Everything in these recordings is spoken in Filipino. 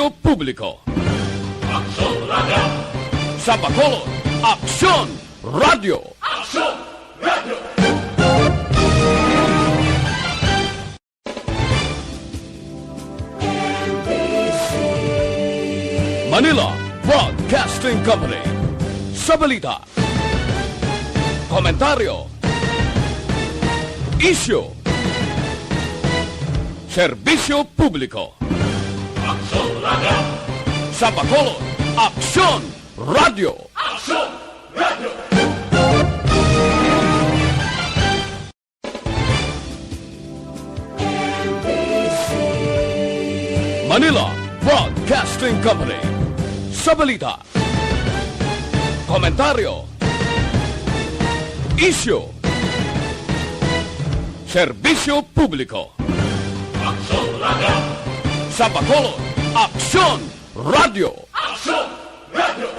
Serbisyo Publiko. Aksyon Radio! Sa Bacolod, Aksyon Radio! Aksyon Radio! Manila Broadcasting Company. Sa balita, komentaryo, isyu, serbisyo publiko. Aksyon Radio! Sa Bacolod, Aksyon Radio! Aksyon Radio! Manila Broadcasting Company. Sa balita, komentaryo, isyu, serbisyo publiko. Aksyon Radio! Sa Bacolod, Aksyon Radio! Aksyon Radio!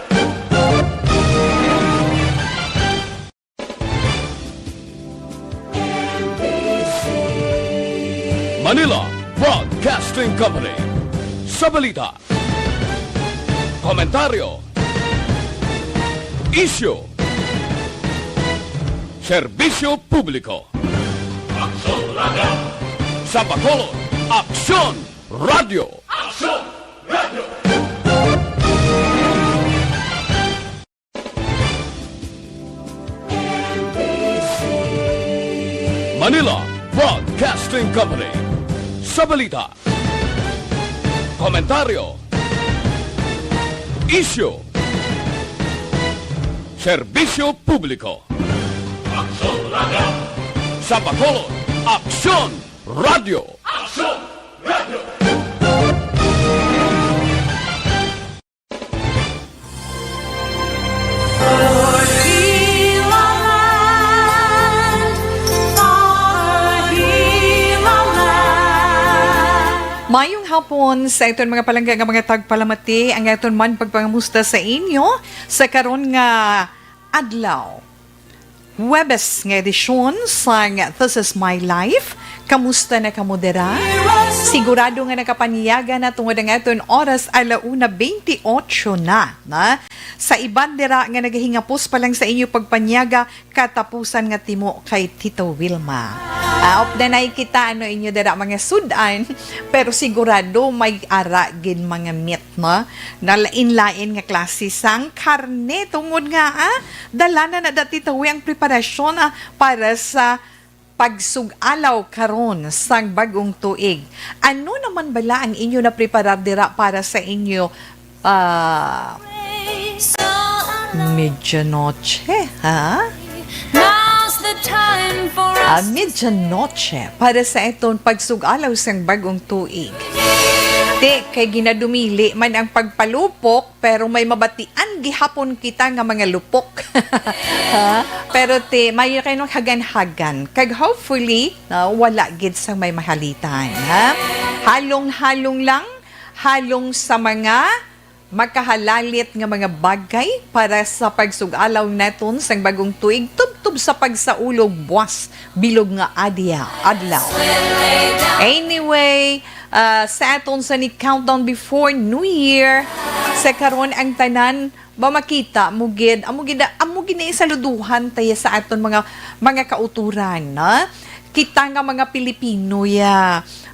Manila Broadcasting Company. Sa balita, komentaryo, isyu, serbisyo publiko. Aksyon Radio! Sa Bacolod, Aksyon Radio! Aksyon Radio! Manila Broadcasting Company. Sa balita, komentaryo, isyu, serbisyo publiko. Aksyon Radio! Sa Bacolod, Aksyon Radio! Aksyon Radio! Mayong hapon sa iton mga palangga nga mga tagpalamati ang iton man pagpangamusta sa inyo sa karon nga adlaw. Huwebes nga edisyon sa This Is My Life. Kamusta na kamodera? Sigurado nga nakapaniyaga na tungod ang aton oras 1:28 na. Sa iban dira nga nagahingapos pa lang sa inyo pagpanyaga katapusan nga timo kay Tita Wilma. Op na kita ano inyo dira mga sudan pero sigurado may ara gid mga meat no. Nalain-lain nga klase sang karne tungod nga dala na dati tawi ang preparasyon para sa pagsugalaw karon sang bagong tuig. Ano naman bala ang inyo na preparar dira para sa inyo medianoche, ha? Medianoche para sa itong pagsugalaw sang bagong tuig. Kay ginadumili man ang pagpalupok pero may mabatian gihapon kita nga mga lupok. Ha? Pero may kayo hagan-hagan. Kag hopefully wala gid sang may mahalitan. Ha? Halong-halong lang, halong sa mga makahalalit nga mga bagay para sa pagsugalaw naton sang bagong tuig tubtub sa pagsaulog buwas bilog nga adlaw. Anyway, sa aton sa ni countdown before New Year sa karon ang tanan ba makita mugid na isaluduhan tayo sa aton mga kauturan na kita nga mga Pilipino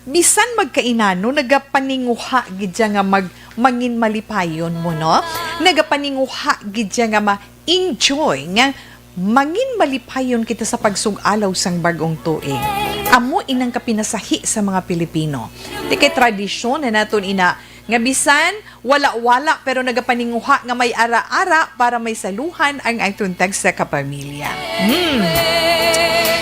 bisan magkainano nagapaninguha gid nga mangin malipayon mo no nagapaninguha gid nga ma-enjoy nga mangin malipayon kita sa pagsugalaw sang bagong tuig. Amo inang kapinasahi sa mga Pilipino. Di kay tradisyon na naton ina nga bisan wala-wala pero nagapaninguha nga may ara-ara para may saluhan ang ituntag sa kapamilya.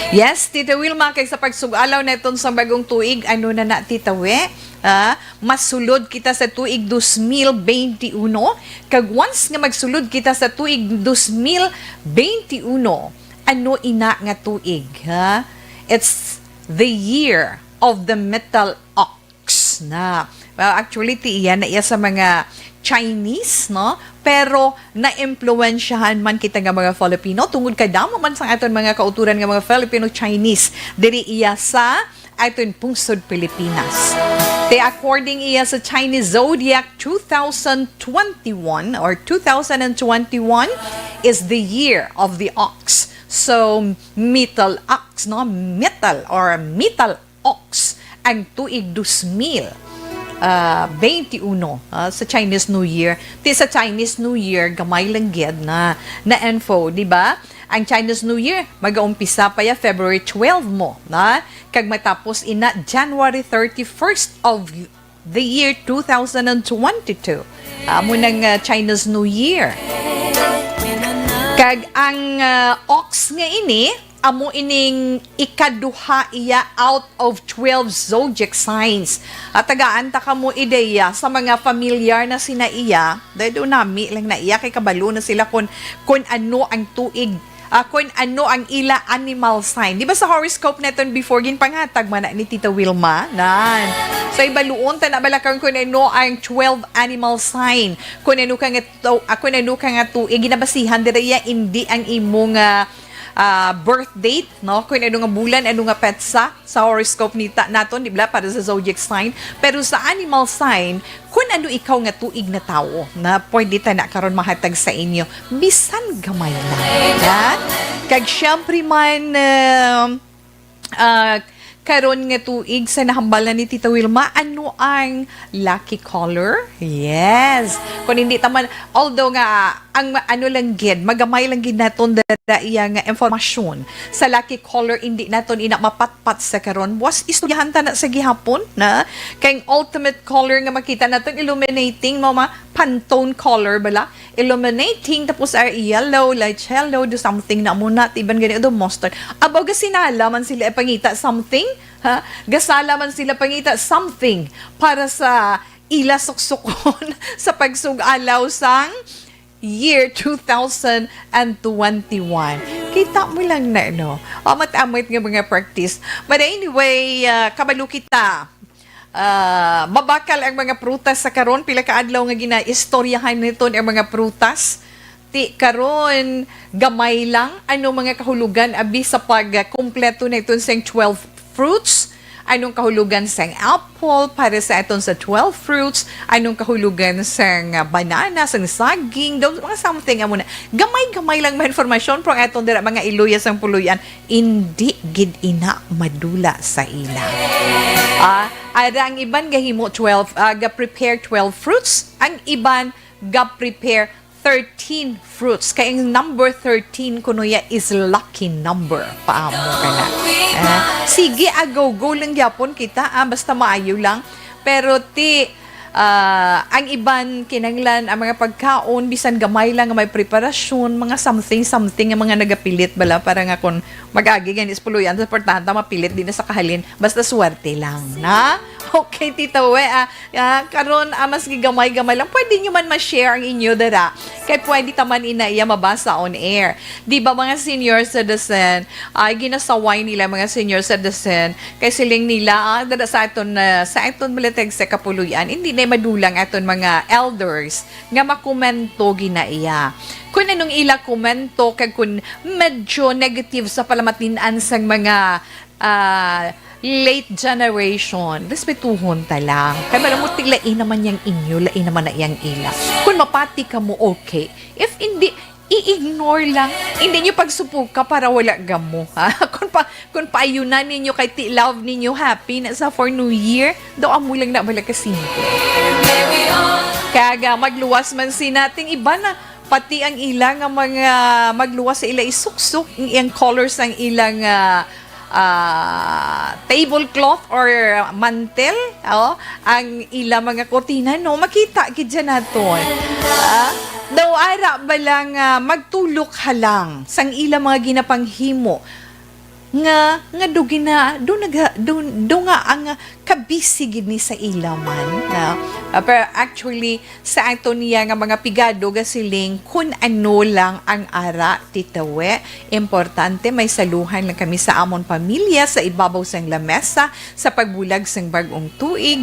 Yes, Tita Wilma, kay sa pagsugalaw na itong sa bagong tuig, ano na Tita We? Masulod kita sa tuig 2021. Kag once nga magsulod kita sa tuig 2021, ano ina nga tuig? Ha? It's the year of the metal ox na. Well, actually, iyan na iya sa mga Chinese, no? Pero na-impluensyahan man kita nga mga Filipino tungod kadamo man sa aton mga kauturan nga mga Filipino-Chinese diri iya sa aton pungsod Pilipinas. According iya sa Chinese Zodiac 2021 or 2021 is the year of the ox. So, metal ox, no? Metal or metal ox ang tuig 2021 sa Chinese New Year. Sa Chinese New Year, gamay lang gyud na info, di ba? Ang Chinese New Year, mag-uumpisa pa ya February 12 mo, na? Kag matapos ina January 31st of the year 2022. Amo ng Chinese New Year. Kag ang ox nga ini, amo ining ikaduha iya out of 12 zodiac signs. At tagaan ta kamo ideya sa mga familiar na sina iya, dahil nami lang na iya kay kabalo na sila kung ano ang tuig, kung ano ang ila animal sign. Di ba sa horoscope natin before ginpangatag man ni Tita Wilma? Nan. So ibaluon ta na balakang kung ano ang 12 animal sign. Kung ano ka nga tuig ginabasihan dira hindi ang imong birth date, no? Kung ano nga bulan, ano nga petsa sa horoscope naton, di ba? Para sa zodiac sign. Pero sa animal sign, kung ano ikaw nga tuig na tao na pwede ta na karon mahatag sa inyo, bisan gamay lang. Yeah? Kag syempre man, karon nga tuig sa nahambalan ni Tita Wilma, ano ang lucky color? Yes. Kung hindi taman, although nga, ang ano lang gid, magamay lang gid naton dada iya nga informasyon sa lucky color, hindi naton ina mapatpat sa karon. Was istoryahan ta na sa gihapon na kay ultimate color nga makita naton illuminating mama Pantone color bala, illuminating tapos are yellow, light yellow, do something na muna tiban gani do mustard. Abaw ga sinala man sila pangita something, ha? Gasala man sila pangita something para sa ila suksukon sa pagsugalaw sang year 2021. Kita mo lang na, no? Amat-amat nga mga practice. But anyway, kabalo kita. Mabakal ang mga prutas sa karon, pila ka adlaw nga gina-istoryahan nito ang mga prutas. Karon gamay lang ano mga kahulugan abi sa pagkumpleto na iton sang 12 fruits. Anong kahulugan sang apple para sa aton sa 12 fruits, anong kahulugan sang banana, sang saging, mga something amo na. Gamay-gamay lang mga informasyon pero aton dira mga iluya sang puluyan, hindi gid ina madula sa ila. Ada ang iban gahimo 12 ga-prepare 12 fruits, ang iban ga-prepare 13 fruits. Kaya yung number 13 kunuya is lucky number. Paamo ka na. Sige, go lang yapon kita. Basta maayo lang. Pero ang iban kinanglan ang mga pagkaon, bisan gamay lang may preparasyon, mga something ang mga nagapilit bala para nga kung mag-agi ganis puluyan, sa portanta mapilit din na sa kahalin, basta swerte lang, na? Okay, Tita We, karon mas gigamay-gamay lang, pwede nyo man ma-share ang inyo dara, kaya pwede taman inaiya mabasa on air. Di ba mga senior citizen, ginasaway nila mga senior citizen, kay siling nila, dara sa aton malatag sa kapuluyan, hindi na madulang aton mga elders, nga makomento ginaiya. Kung anong ila komento, kag kung medyo negative sa palamatinan sang mga late generation, respetuhon ta lang. Kaya malamuti, lain naman yung inyo, lain naman na yung ila. Kung mapati ka mo, okay. If hindi, i-ignore lang. Hindi nyo pagsupuka para wala gamo. Ha? Kung paayunan ninyo kay love ninyo, happy na sa for New Year, daw amo lang na bala kasimple. Kaya magluwas man sinating iba na, pati ang ilang mga magluwas sa ila isuksok, ang colors ng ilang tablecloth or mantel, ang ila mga kortina, no, makita kidya naton. Daw ara ba lang magtulok halang sang ila mga ginapanghimo nga do nga ang kabisigid ni sa ilaman na pero actually sa ato niya nga mga pigado gasiling kun ano lang ang ara titawe, importante may saluhan lang kami sa amon pamilya sa ibabaw sang lamesa sa pagbulag sang bagong tuig.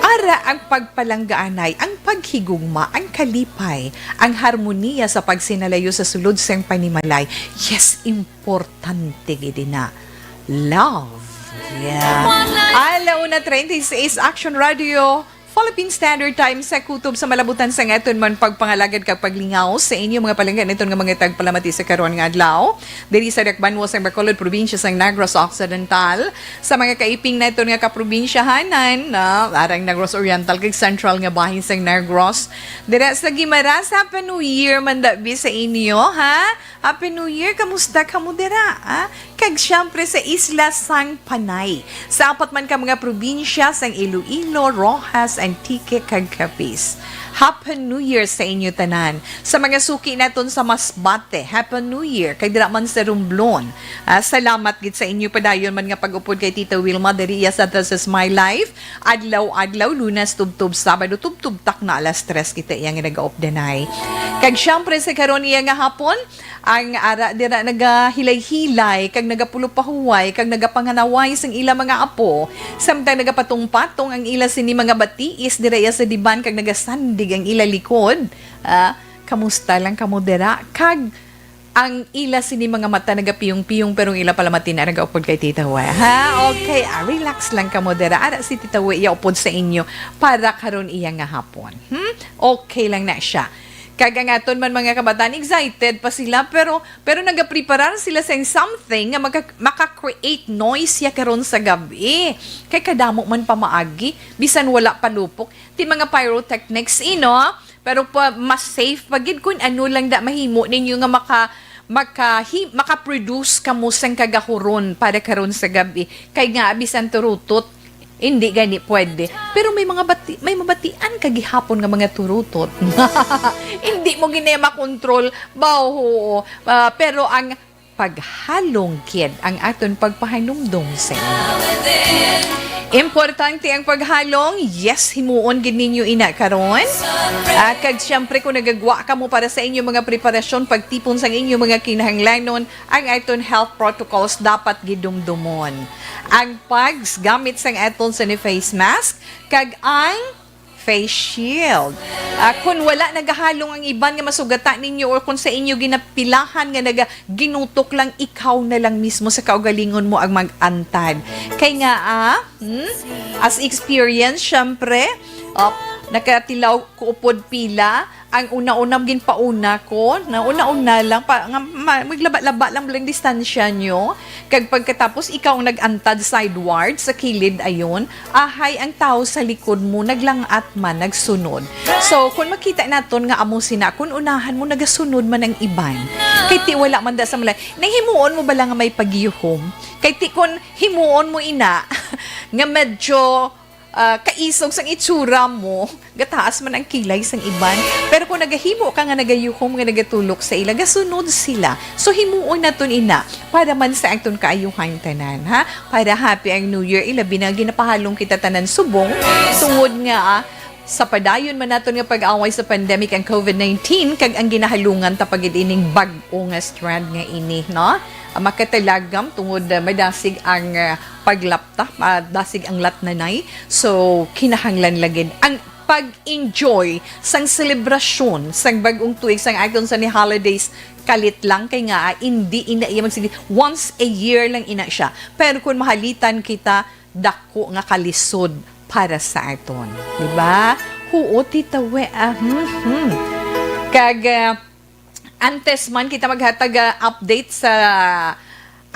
Ara ang pagpalanggaanay, ang paghigugma, ang kalipay, ang harmoniya sa pagsinalayo sa sulod sang panimalay. Yes, importante gid na love. Yeah. Alauna 36 Action Radio Philippine Standard Time sa kutob sa malabutan sa ngaton man pagpangalagad kag paglingaw sa inyo mga palanggan iton nga mga tagpalamati sa karon nga adlaw diri sa Dakbanwa sa Bacolod probinsya sa Negros Occidental sa mga kaiping na iton nga kaprobinsyahanan na arang Negros Oriental kag Central nga bahin sa Negros dira sa Guimaras. Happy New Year man dabi sa inyo ha. Happy New Year, kamusta ka mo dira ha? Kag syempre sa Isla Sang Panay sa apat man ka mga probinsya sang Iloilo, Rojas, Antique kag Capiz. Happy New Year sa inyo tanan. Sa mga suki naton sa Masbate, Happy New Year kay dira man sa Romblon. Salamat gid sa inyo padayon man nga pag-upod kay Tita Wilma diri sa This Is My Life. Adlaw-adlaw Lunes tubtob Sabado tubtob tak na alas 3 kita iyang nag-off denay. Kag syempre sa karon iya nga hapon ang ara dira nagahilay-hilay kag nagapulo-pahuway kag nagapanganaway sang ila mga apo samtang nagapatong-patong ang ila sini mga batiis dira sa diban kag nagasandig ang ila likod. Kamusta lang kamo dira kag ang ila sini mga mata nagapiyong-piyong pero ila pala matina nagaupod kay Tita We. Ha? Okay, relax lang kamo dira. Ara si Tita We iya upod sa inyo para karon iya nga hapon. Okay lang na siya. Kag ang aton man mga kabataan, excited pa sila pero nagapreparar sila sa something nga maka-create noise ya karon sa gabi. Kay kadamo man pa maagi, bisan wala palupok. Ti mga pyrotechnics pero mas safe pagid kun ano lang da mahimo ninyo nga maka-produce kamo sang kagahuron para karon sa gabi. Kay nga bisan turutot hindi gani pwede. Pero may mabatian kagihapon nga mga turutot. Hindi mo ginaya makontrol. Pero ang paghalong kid ang aton pagpahanumdum sa inyo. Importante ang paghalong. Yes, himuon gid ninyo ina karon. Kag syempre kung nagagwa ka mo para sa inyo mga preparasyon pagtipon sa inyo mga kinahanglanon, ang aton health protocols dapat gidumdumon. Ang paggamit sang aton sa face mask kag ang face shield. Kung wala nagahalong ang iban nga masugatan ninyo or kung sa inyo ginapilahan nga ginutok lang, ikaw na lang mismo sa kaugalingon mo ang mag-antad. Kay nga as experience syempre nakatilaw ko upod pila ang una-una ginpauna ko na una-una lang maglaba-laba lang distansya nyo kag pagkatapos ikaw ang nag-antad sideward sa kilid ayon ahay ang tao sa likod mo naglangat man nagsunod. So kung makita naton nga amo sina kun unahan mo nagasunod man ang iban kay ti wala man da sa malay nanghimuon mo bala nga may pagiyuhom kay ti kun himuon mo ina nga medyo kaisog sang itsura mo, gataas man ang kilay sang iban. Pero kung nagahimo ka nga nagayuhom nga nagatulok sa ila, gasunod sila. So himuon naton ina para man sa aton kaayuhan tanan, ha? Para happy ang New Year, ilabi na ginapahalong kita tanan subong tungod nga sa padayon man naton nga pag-away sa pandemic ang COVID-19 kag ang ginahalungan tapagid ining bag-o nga strand nga ini, no? Makatalagam tungod madasig ang paglapta, madasig ang latnanay. So, kinahanglan lagid ang pag-enjoy sang selebrasyon sang bagong tuig sang aton sa ni holidays kalit lang kay nga hindi ina iya magsige once a year lang ina siya. Pero kung mahalitan kita dako nga kalisod para sa aton, di ba? Huo Tita We. Kag antes man kita maghatag update sa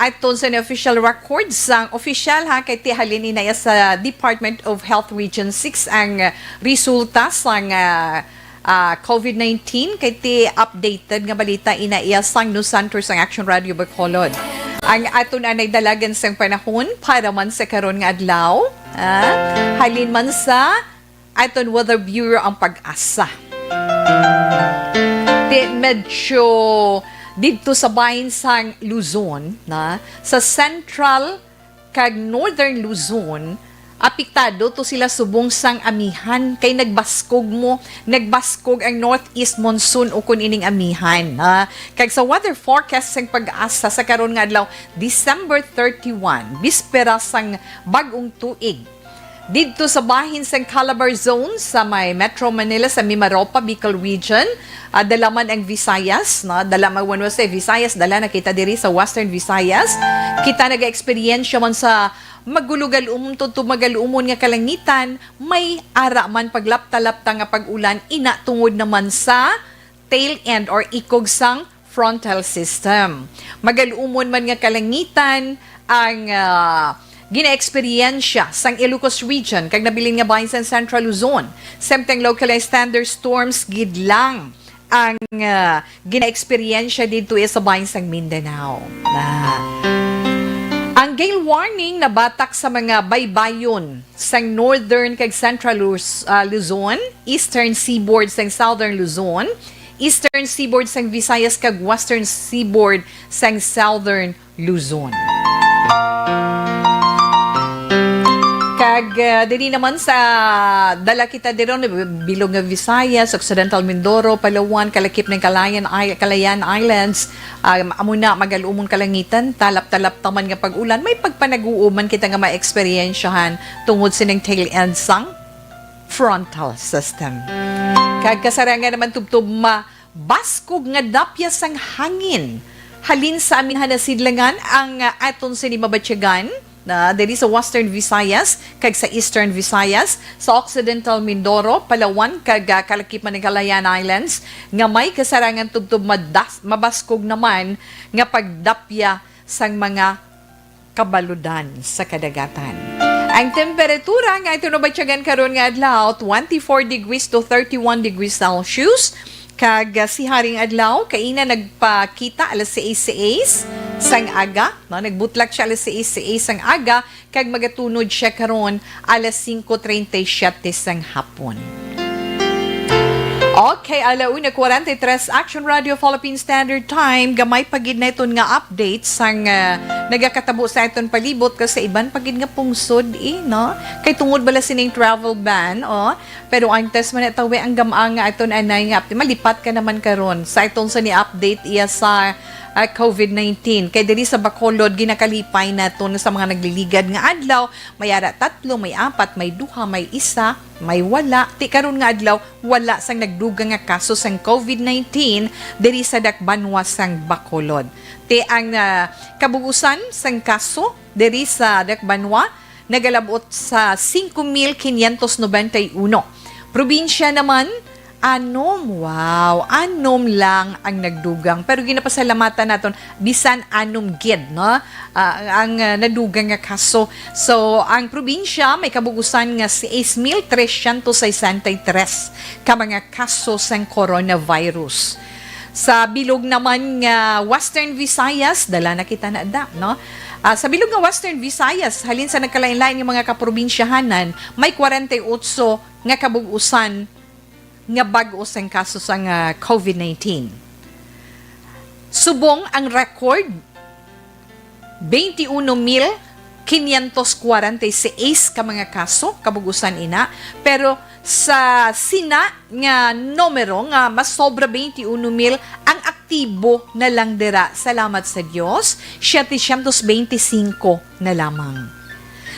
aton sa official records sang official ha kay tihalin inaya sa Department of Health Region 6 ang resulta sang COVID-19 kay ti updated nga balita inaya sang News Center sang Action Radio Bacolod. Ang aton anay dalagan sang panahon para man sa karon nga adlaw, halin man sa aton Weather Bureau ang pag-asa. Medyo dito sa bahin sang Luzon na sa Central kag Northern Luzon apektado to sila subong sang amihan kay nagbaskog ang northeast monsoon o kun ining amihan kag sa weather forecast sang pag-asa sa karon nga adlaw December 31 bispera sang bag-ong tuig Dito sa bahin sa Calabar Zone sa may Metro Manila sa Mimaropa, Bicol Region, dala man ang Visayas, no? Dala man when we say Visayas, dala na kita diri sa Western Visayas. Kita naga-experience man sa magulugal-umon to tumagal-umon nga kalangitan, may ara man paglapta-lapta nga pag-ulan, ina tungod naman sa tail end or ikog sang frontal system. Magal-umon man nga kalangitan ang gina-experiensya sang Ilocos Region kag nabilin nga bahin sa Central Luzon. Samtang localized thunderstorms gid lang ang gina-experiensya dito sa bahin sang Mindanao. Ang gale warning na batak sa mga baybayon sang Northern kag Central Luzon, Eastern Seaboard sang Southern Luzon, Eastern Seaboard sang Visayas kag Western Seaboard sang Southern Luzon. Kag dili naman sa dala kita diron bilog nga Visayas, Occidental Mindoro, Palawan, kalakip ng Calayan Islands, amo na magalumon kalangitan, talap-talap taman nga pag-ulan, may pagpanaguuman kita nga ma-experiensyahan tungod sining tail end sang frontal system. Kag kasarangan naman tubtob baskog nga dapya sang hangin. Halin sa amin hanasidlangan ang aton sinimabatyagan na diri sa Western Visayas kag sa Eastern Visayas, sa Occidental Mindoro, Palawan kag kalakip man ng Calayan Islands nga may kasarangan tubtob mabaskog naman nga pagdapya sang mga kabaludan sa kadagatan. Ang temperatura nga ito nabatyagan karon nga adlaw 24 degrees to 31 degrees Celsius. Kag si Haring Adlaw, kaina nagpakita alas 6 sang aga, no? Nagbutlak siya alas 6 sang aga, kag magatunod siya karon alas 5:37 sang hapon. Okay, alauna 43 Action Radio Philippine Standard Time, gamay pagid na iton nga update sang nagakatabo sa iton palibot kasi iban pagid nga pungsod no? Kay tungod bala sining travel ban, pero ang test man itaw ang gamang nga iton anay nga malipat ka naman karon sa iton sa ni update iya sa COVID-19. Kay diri sa Bacolod ginakalipay naton sa mga nagliligad nga adlaw, may ara 3, may 4, may 2, may 1, may wala. Ti karon nga adlaw wala sang nagduga nga kaso sang COVID-19 diri sa Dakbanwa sang Bacolod. Ti ang kabugusan sang kaso diri sa Dakbanwa nagalabot sa 5,591. Probinsya naman anom lang ang nagdugang. Pero ginapasalamatan naton bisan anom gid, no? Ang nadugang nga kaso. So, ang probinsya may kabugusan nga 6,363 ka mga kaso sang coronavirus. Sa bilog naman nga Western Visayas, dala na kita na no? Sa bilog nga Western Visayas, halin sa nagkalain-lain yung mga kaprobinsyahanan, may 48 nga kabugusan nga bag-o sang kaso sang COVID-19. Subong ang record 21,546 ka mga kaso kabugusan ina, pero sa sina nga numero nga mas sobra 21,000 ang aktibo na lang dira. Salamat sa Dios, 725 na lamang.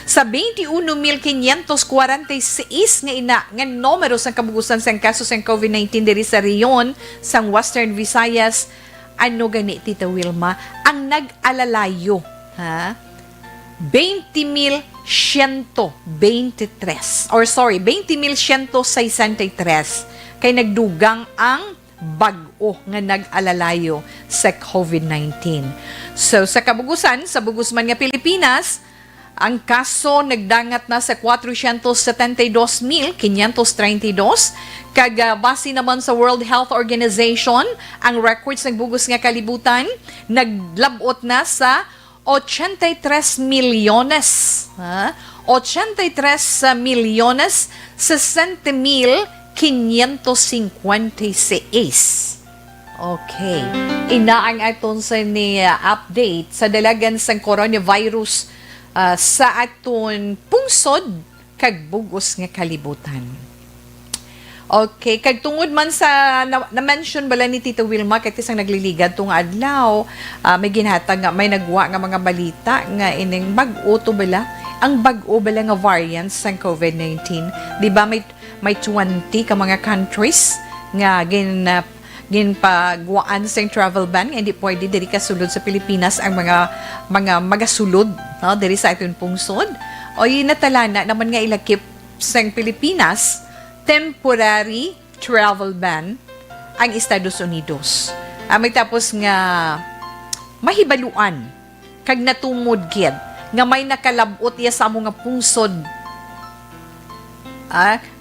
Sa 21,546 nga ina nga numero sang kabugusan sang kaso sang COVID-19 diri sa reyon sang Western Visayas, ano gani Tita Wilma ang nag-alalayo, 20,163 kay nagdugang ang bag-o nga nag-alalayo sa COVID-19. So sa kabugusan sa bugusman nga Pilipinas, ang kaso nagdangat na sa 472,532 kag base naman sa World Health Organization, ang records ng bugos nga kalibutan naglabot na sa 83 milyones 60,556. Okay. Ina ang aton sa ni update sa dalagan sang coronavirus sa aton pungsod kag bugos nga kalibutan. Okay, kag tungod man sa na-mention bala ni Tita Wilma kay isang nagliligad tung adlaw, may ginhatag nga may nagwa nga mga balita nga ining bag-o to bala, ang bag-o bala nga variants sang COVID-19. Di ba may 20 ka mga countries nga ginpagwaan sa travel ban nga hindi pwede diri kasulod sa Pilipinas ang mga magasulod, no, diri sa aton pungsod. O natalana naman nga ilakip sang Pilipinas temporary travel ban ang Estados Unidos. May tapos nga mahibaluan kag natumod gid nga may nakalabot iya sa amo nga pungsod.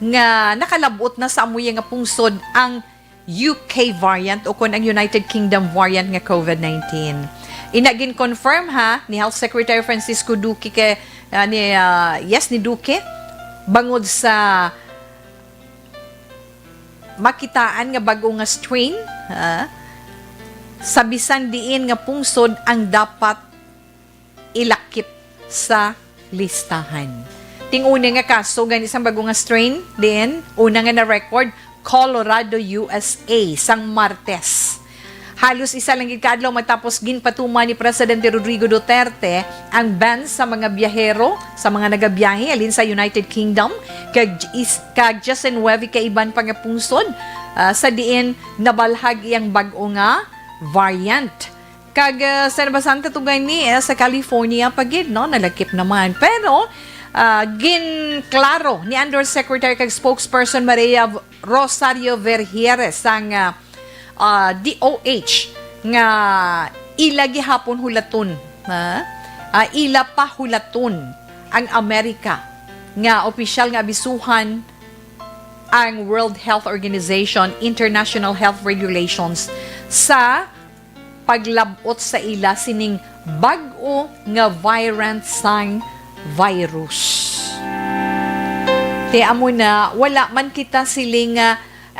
Nga nakalabot na sa amo nga pungsod ang UK variant o kun ang United Kingdom variant nga COVID-19. Inagin confirm ni Health Secretary Francisco Duque ni Duque bangod sa makitaan nga bago nga strain, sa bisan diin nga pungsod ang dapat ilakip sa listahan. Ting-una nga kaso gani isang bago nga strain din, una nga na record Colorado, USA sang Martes. Halos isa lang gid kaadlaw matapos ginpatuma ni Presidente Rodrigo Duterte ang ban sa mga biyahero sa mga nagabiyahe alin sa United Kingdom kag just and Nueve kaiban pa nga pungsod sa diin nabalhag iyang bag-o nga variant. Kag sa nabasanta to gani sa California pagid no nalakip naman pero ginklaro ni Undersecretary kag spokesperson Maria Rosario Vergieres sang DOH nga ila gihapon hulaton ila pa hulaton ang Amerika nga opisyal nga abisuhan ang World Health Organization International Health Regulations sa paglabot sa ila sining bag-o nga variant sang virus. Kaya amo na wala man kita siling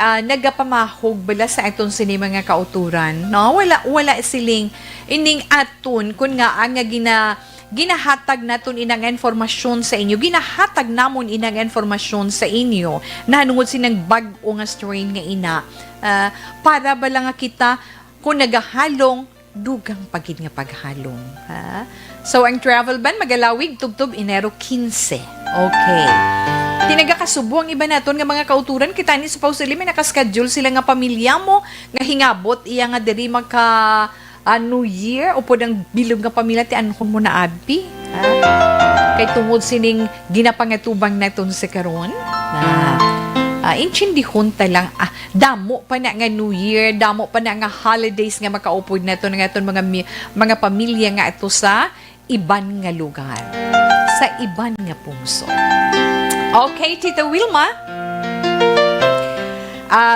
nagapamahog bala sa aton sini mga kauturan, no, wala siling ining aton kun nga ang ginahatag naton inang informasyon sa inyo, ginahatag namon inang informasyon sa inyo na hanungod sinang bag-o nga strain nga ina para bala nga kita kung nagahalong dugang pagid nga paghalong, so ang travel ban magalawig tubtob Enero 15. Okay. Tinagakasubo ang iba naton nga mga kauturan kita ni supposedly may nakaschedule sila nga pamilya mo nga hingabot iya nga diri magka New Year o pod ang bilog nga pamilya ti anhon mo na abi kay tungod sining ginapangatubang naton sa karon na intindihon ta lang damo pa na nga New Year, damo pa na nga holidays nga makaupod naton nga aton mga pamilya nga ito sa iban nga lugar, sa iban nga pungsod. Okay, Tita Wilma.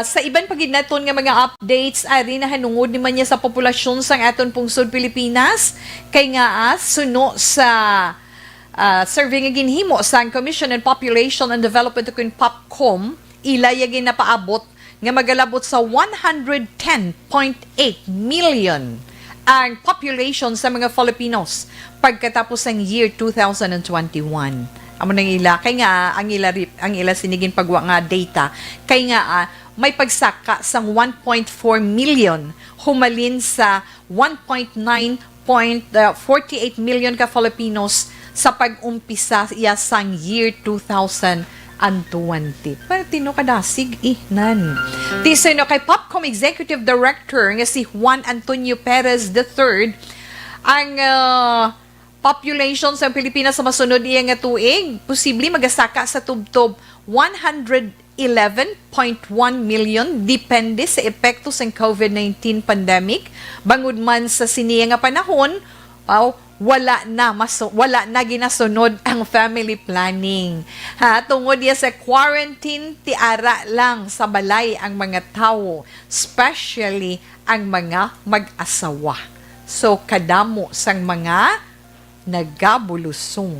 Sa iban pagid naton nga mga updates ari na hanungod ni man niya sa populasyon sang aton pungsod Pilipinas kay nga suno sa survey nga ginhimo sang Commission on Population and Development kun POPCOM ila yagi napaabot nga magalabot sa 110.8 million ang population sa mga Filipinos pagkatapos ng year 2021. Amo nang ila kay nga ang ila sinigin pagwa nga data kay nga may pagsaka sang 1.4 million humalin sa 1.9.48 million ka Filipinos sa pag-umpisa iya sang year 2020. Pero tino kadasig ihnan. Tisino kay POPCOM Executive Director nga si Juan Antonio Perez III ang population sa Pilipinas sa masunod iya nga tuig, posible magasaka sa tubtob 111.1 million depende sa epekto sa COVID-19 pandemic. Bangod man sa siniya nga panahon, wala na ginasunod ang family planning. Tungod iya sa quarantine, tiara lang sa balay ang mga tao, especially ang mga mag-asawa. So, kadamo sang mga nagabulusong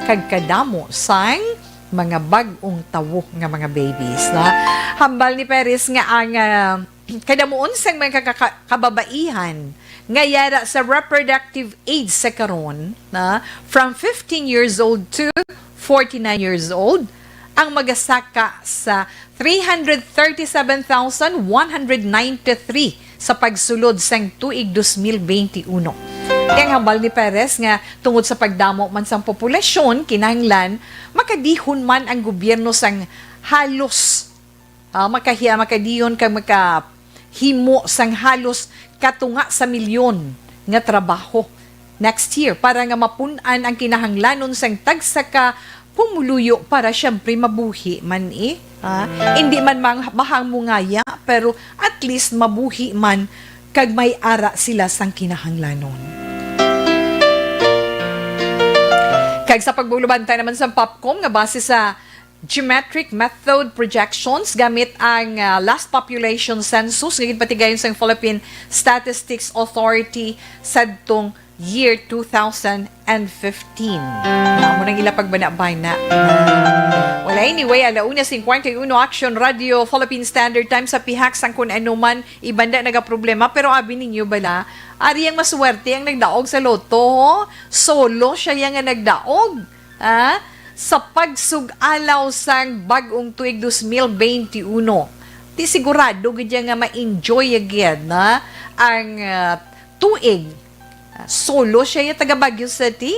kag kadamo sang mga bag-ong tawo nga mga babies na hambal ni Perez nga ang kadamuon sang mga kababaihan nga yara sa reproductive age sa karon na from 15 years old to 49 years old ang magasaka sa 337,193 sa pagsulod sang tuig 2021. Kaya hambal ni Perez nga tungod sa pagdamo man sang populasyon, kinahanglan makadihon man ang gobyerno sang halos makadiyon kag makahimo sang halos katunga sa milyon nga trabaho next year para nga mapunan ang kinahanglanon sang tagsa ka pumuluyo para syempre mabuhi man hindi man mahang mungaya pero at least mabuhi man kag may ara sila sang kinahanglanon. Kag sa pagbulubantay naman sa Popcom nga base sa geometric method projections gamit ang last population census nga patigayon sa Philippine Statistics Authority sadtong year 2015. Mo nang ila pagbana-bana. Wala anyway, 1:51 Action Radio Philippine Standard Time sa pihak sang kun ano man ibanda naga problema pero abi ninyo bala ari ang maswerte ang nagdaog sa loto. Solo siya yang nagdaog. Sa pagsug-alaw sang bag-ong tuig 2021. Di sigurado gid nga ma-enjoy again ang tuig. Solo siya yung taga Baguio City.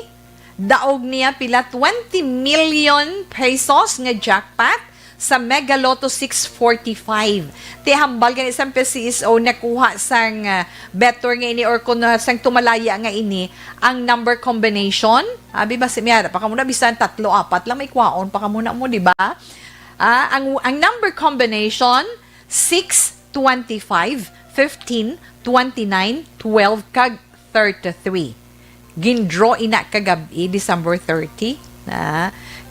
Daog niya pila 20 million pesos nga jackpot sa Mega Lotto 645. Ti hambal gan isang PCSO nakuha sang better nga ini or kung sang tumalaya nga ini ang number combination. Abi ba si Miara pa kamuna bisan 3 4 lang may kwaon pa kamuna mo di ba? Ang number combination 6 25 15 29 12 kag 33. Gindraw ina kagabi, December 30.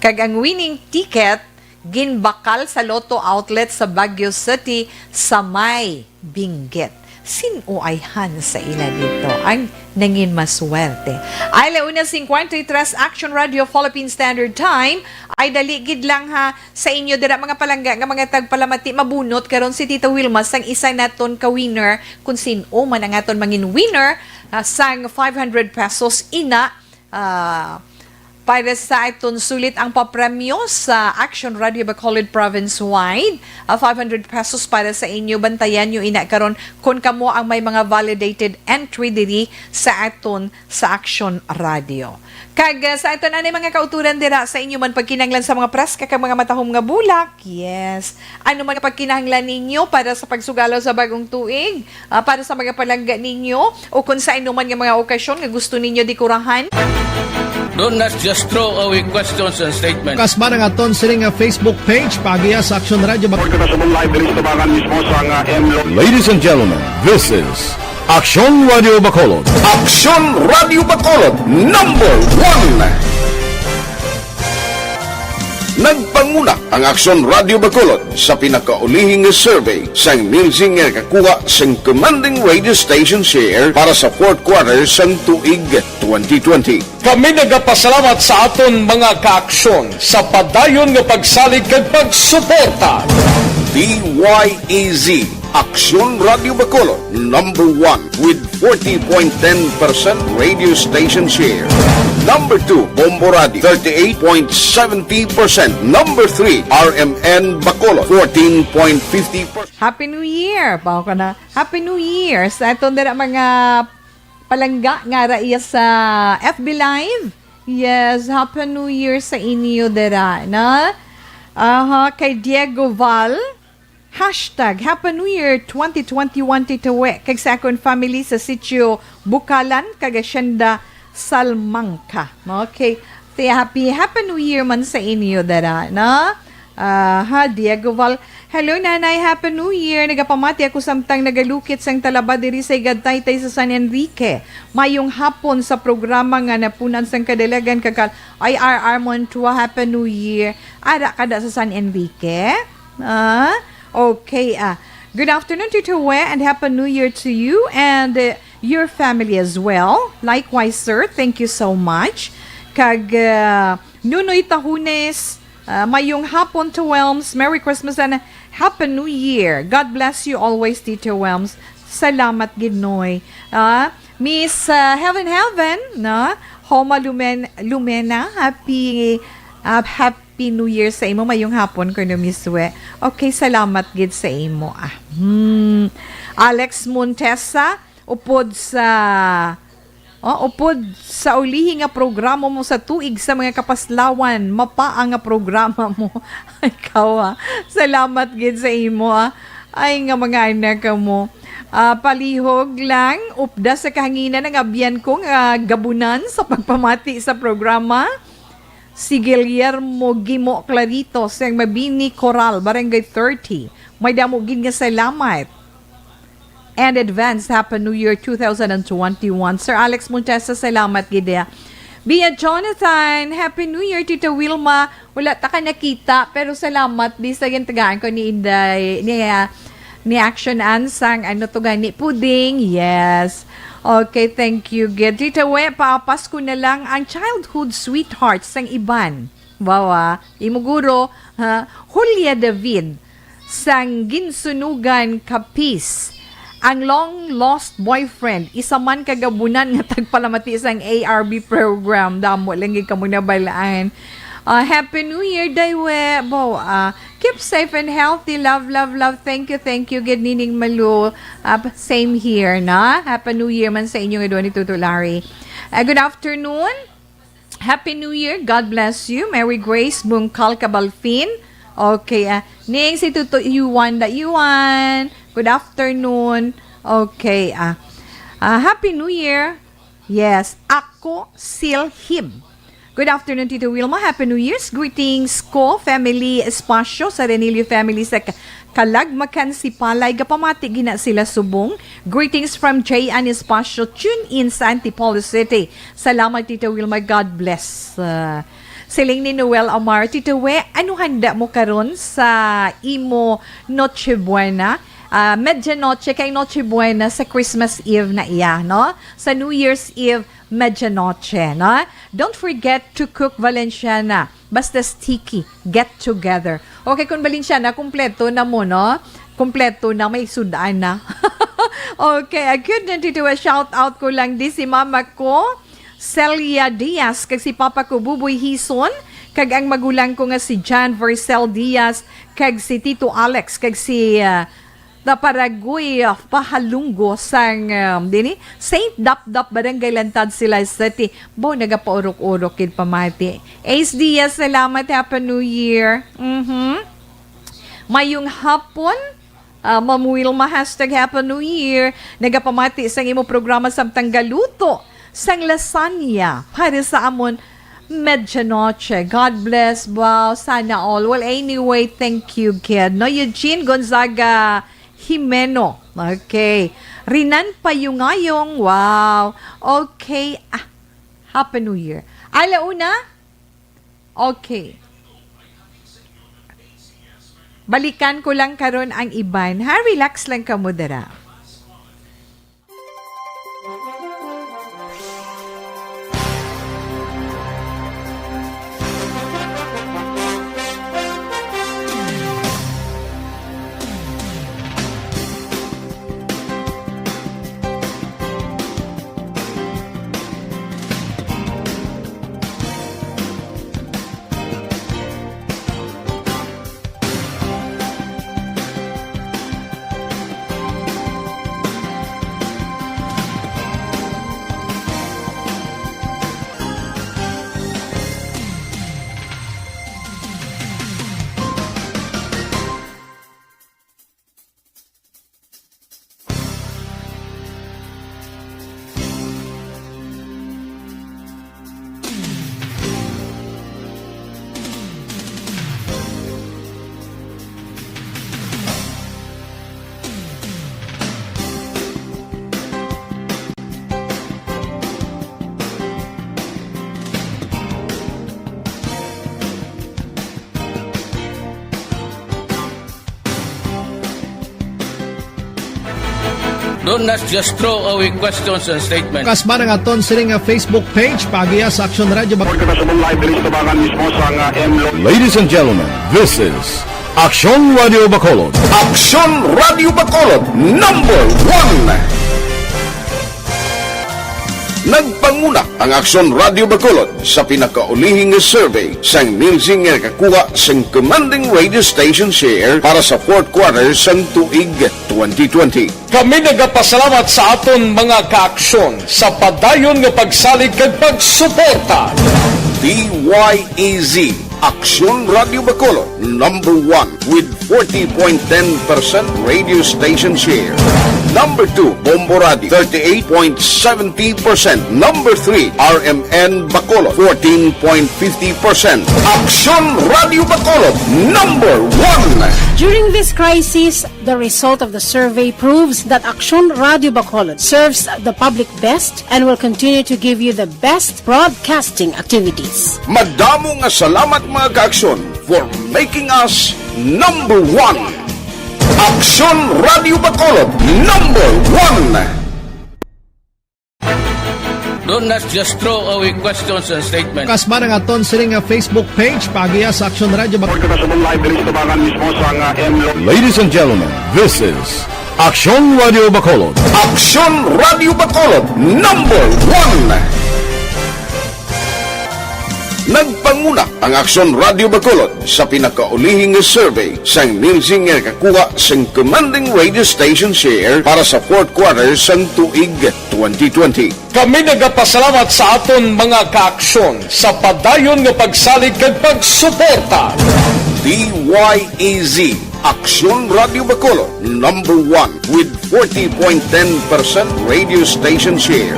Kag ang winning ticket, ginbakal sa Lotto outlet sa Baguio City sa may Benguet. Sino ay han sa ila dito? Ang nangin maswerte. Ay 1:53 Action Radio Philippine Standard Time. Ay daligid lang sa inyo dira mga palangga nga mga tagpalamati mabunot karon si Tita Wilma sang isa naton ka winner kung sino man ang aton mangin winner sang 500 pesos ina para sa iton sulit ang papremyo sa Action Radio Bacolod Province-wide. 500 pesos para sa inyo. Bantayan nyo ina karon kung kamo ang may mga validated entry diri sa aton sa Action Radio. Kag sa aton anay mga kauturan dira sa inyo man pagkinahanglan sa mga preska kag mga matahom nga bulak. Yes. Ano man pagkinahanglan ninyo para sa pagsugalaw sa bagong tuig, para sa mga palangga ninyo o kung sa man nga mga okasyon nga gusto ninyo dikurahan. Do not just throw away questions and statements. Kasma ng aton siling Facebook page pagiya sa Action Radio. Ladies and gentlemen, this is Action Radio Bacolod. Action Radio Bacolod, number 1. Nagpanguna ang Action Radio Bacolod sa pinakaulihing survey sa music nga kakuha sa commanding radio station share para sa fourth quarter sa tuig 2020. Kami nagapasalamat sa aton mga kaaksyon sa padayon nga pagsalig kag pagsuporta. DYEZ Action Radio Bacolod, number 1 with 40.10% radio station share. Number 2, Bombo Radio, 38.70%. Number 3, RMN Bacolod, 14.50%. Happy New Year! Pao ka na. Happy New Year! Sa ito na mga palangga nga raiya sa FB Live. Yes, Happy New Year sa inyo dira, na? Kay Diego Val, hashtag Happy New Year 2021 titawe kag sa akong family sa sitio Bukalan kag Hacienda Salmangka. Okay. Happy New Year man sa inyo dara, na? Diego Val. Hello nanay, Happy New Year. Nagapamati ako samtang nagalukit sang talaba diri sa Igadtaytay sa San Enrique. Mayong hapon sa programa nga napunan sang kadalagan kakal IRR Montua. Happy New Year. Ara kada sa San Enrique. Okay. Good afternoon, Tita We, and Happy New Year to you and your family as well. Likewise, sir. Thank you so much. Kag Nunoy Tahunes, mayong hapon to Welms. Merry Christmas and Happy New Year. God bless you always, Tita Welms. Salamat, Ginoy. Miss Heaven, na? Homa Lumena, happy Happy New Year sa imo. Mayong hapon ko no miswe. Okay, salamat gid sa imo. Alex Montesa, upod sa ulihi nga programa mo sa tuig sa mga kapaslawan, mapaang nga programa mo. Ikaw salamat gid sa imo Ay nga mga anak mo. Palihog lang, upda sa kahanginan ng abyan kong gabunan sa pagpamati sa programa. Si Guillermo Gimo Clarito sa Mabini Coral, Barangay 30. May damogin nga salamat. And advance Happy New Year 2021. Sir Alex Montesa, salamat gida. Bia Jonathan, Happy New Year, Tita Wilma. Wala ta ka nakita, pero salamat. Di sa gintagaan ko ni Inday, ni Action Ansang, ano to gani, pudding, yes. Okay, thank you, good. Tita We, paapas ko na lang ang childhood sweethearts sang iban. Bawa, imuguro, Julia David, sang ginsunugan kapis. Ang long-lost boyfriend, isa man kagabunan nga tagpalamati sang ARB program. Damo, lang ka muna balaan. Happy New Year, Daywe. Bo, keep safe and healthy. Love, love, love. Thank you, thank you. Good nining Malu. Same here, na? Happy New Year man sa inyong edwa ni Tutulari. Good afternoon. Happy New Year. God bless you. Mary Grace Bungkal Cabalfin. Okay, ning si Tuto Yuan. Good afternoon. Okay, Happy New Year. Yes, ako Silhib. Good afternoon, Tito Wilma. Happy New Year's. Greetings ko, family espasyo sa Renilio family sa Kalagmakan si Palay. Gapamati gina sila subong. Greetings from J.N. Espasyo. Tune in sa Antipolo City. Salamat, Tito Wilma. God bless. Siling ni Noel Amar. Tito We, ano handa mo karon sa imo Noche Buena? Medianoche kay Noche Buena sa Christmas Eve na iya, no? Sa New Year's Eve, medianoche, no? Don't forget to cook Valenciana. Basta sticky. Get together. Okay, kung Valenciana, kumpleto na mo, no? Kumpleto na, may sudaan na. Okay, a good na dito. Shout out ko lang di si mama ko, Celia Diaz, kag si papa ko, Buboy Hison, kag ang magulang ko nga si John Vercel Diaz, kag si Tito Alex, kag si na Paraguay pahalunggo sang Saint Dap Barangay Lantad sila City. Bo nagapaurok-urok kid pamati. Ace Diaz, salamat. Happy New Year. Mayong hapon, Ma'am Wilma, hashtag Happy New Year. Nagapamati sang imo programa samtang galuto sang lasagna para sa amon medianoche. God bless. Wow, sana all. Well, anyway, thank you, kid. No, Eugene Gonzaga Jimeno. Okay. Rinan Payungayong. Wow. Okay. Happy New Year. Alauna? Okay. Balikan ko lang karon ang iban. Relax lang ka mo dara. Do not just throw away questions and statements. Kasba ng aton sining nga Facebook page pagiya sa Action Radio. Ladies and gentlemen, this is Action Radio Bacolod. Action Radio Bacolod, number 1. Nagpanguna ang Aksyon Radio Bacolod sa pinakaulihing survey sang Nilsing nga kakuha sang commanding radio station share para sa fourth quarter sang tuig 2020. Kami nagapasalamat sa aton mga kaaksyon sa padayon nga pagsalig kag pagsuporta. DYEZ Aksyon Radio Bacolod, number 1 with 40.10% radio station share. Number 2, Bombo Radio, 38.70%. Number 3, RMN Bacolod, 14.50%. Aksyon Radio Bacolod, number 1. During this crisis, the result of the survey proves that Aksyon Radio Bacolod serves the public best and will continue to give you the best broadcasting activities. Madamo nga salamat mga kaaksyon for making us number 1. Aksyon Radio Bacolod, number 1. Do not just throw away questions and statements. Kasma ng aton siling nga Facebook page pagiya sa Aksyon Radio Bacolod. Ladies and gentlemen, this is Aksyon Radio Bacolod. Aksyon Radio Bacolod, number 1. Nagpanguna ang Aksyon Radio Bacolod sa pinakaulihing survey sang Nilsing nga kakuha sang commanding radio station share para sa fourth quarter sang tuig 2020. Kami nagapasalamat sa aton mga kaaksyon sa padayon nga pagsalig kag pagsuporta. DYEZ Aksyon Radio Bacolod, number 1 with 40.10% radio station share.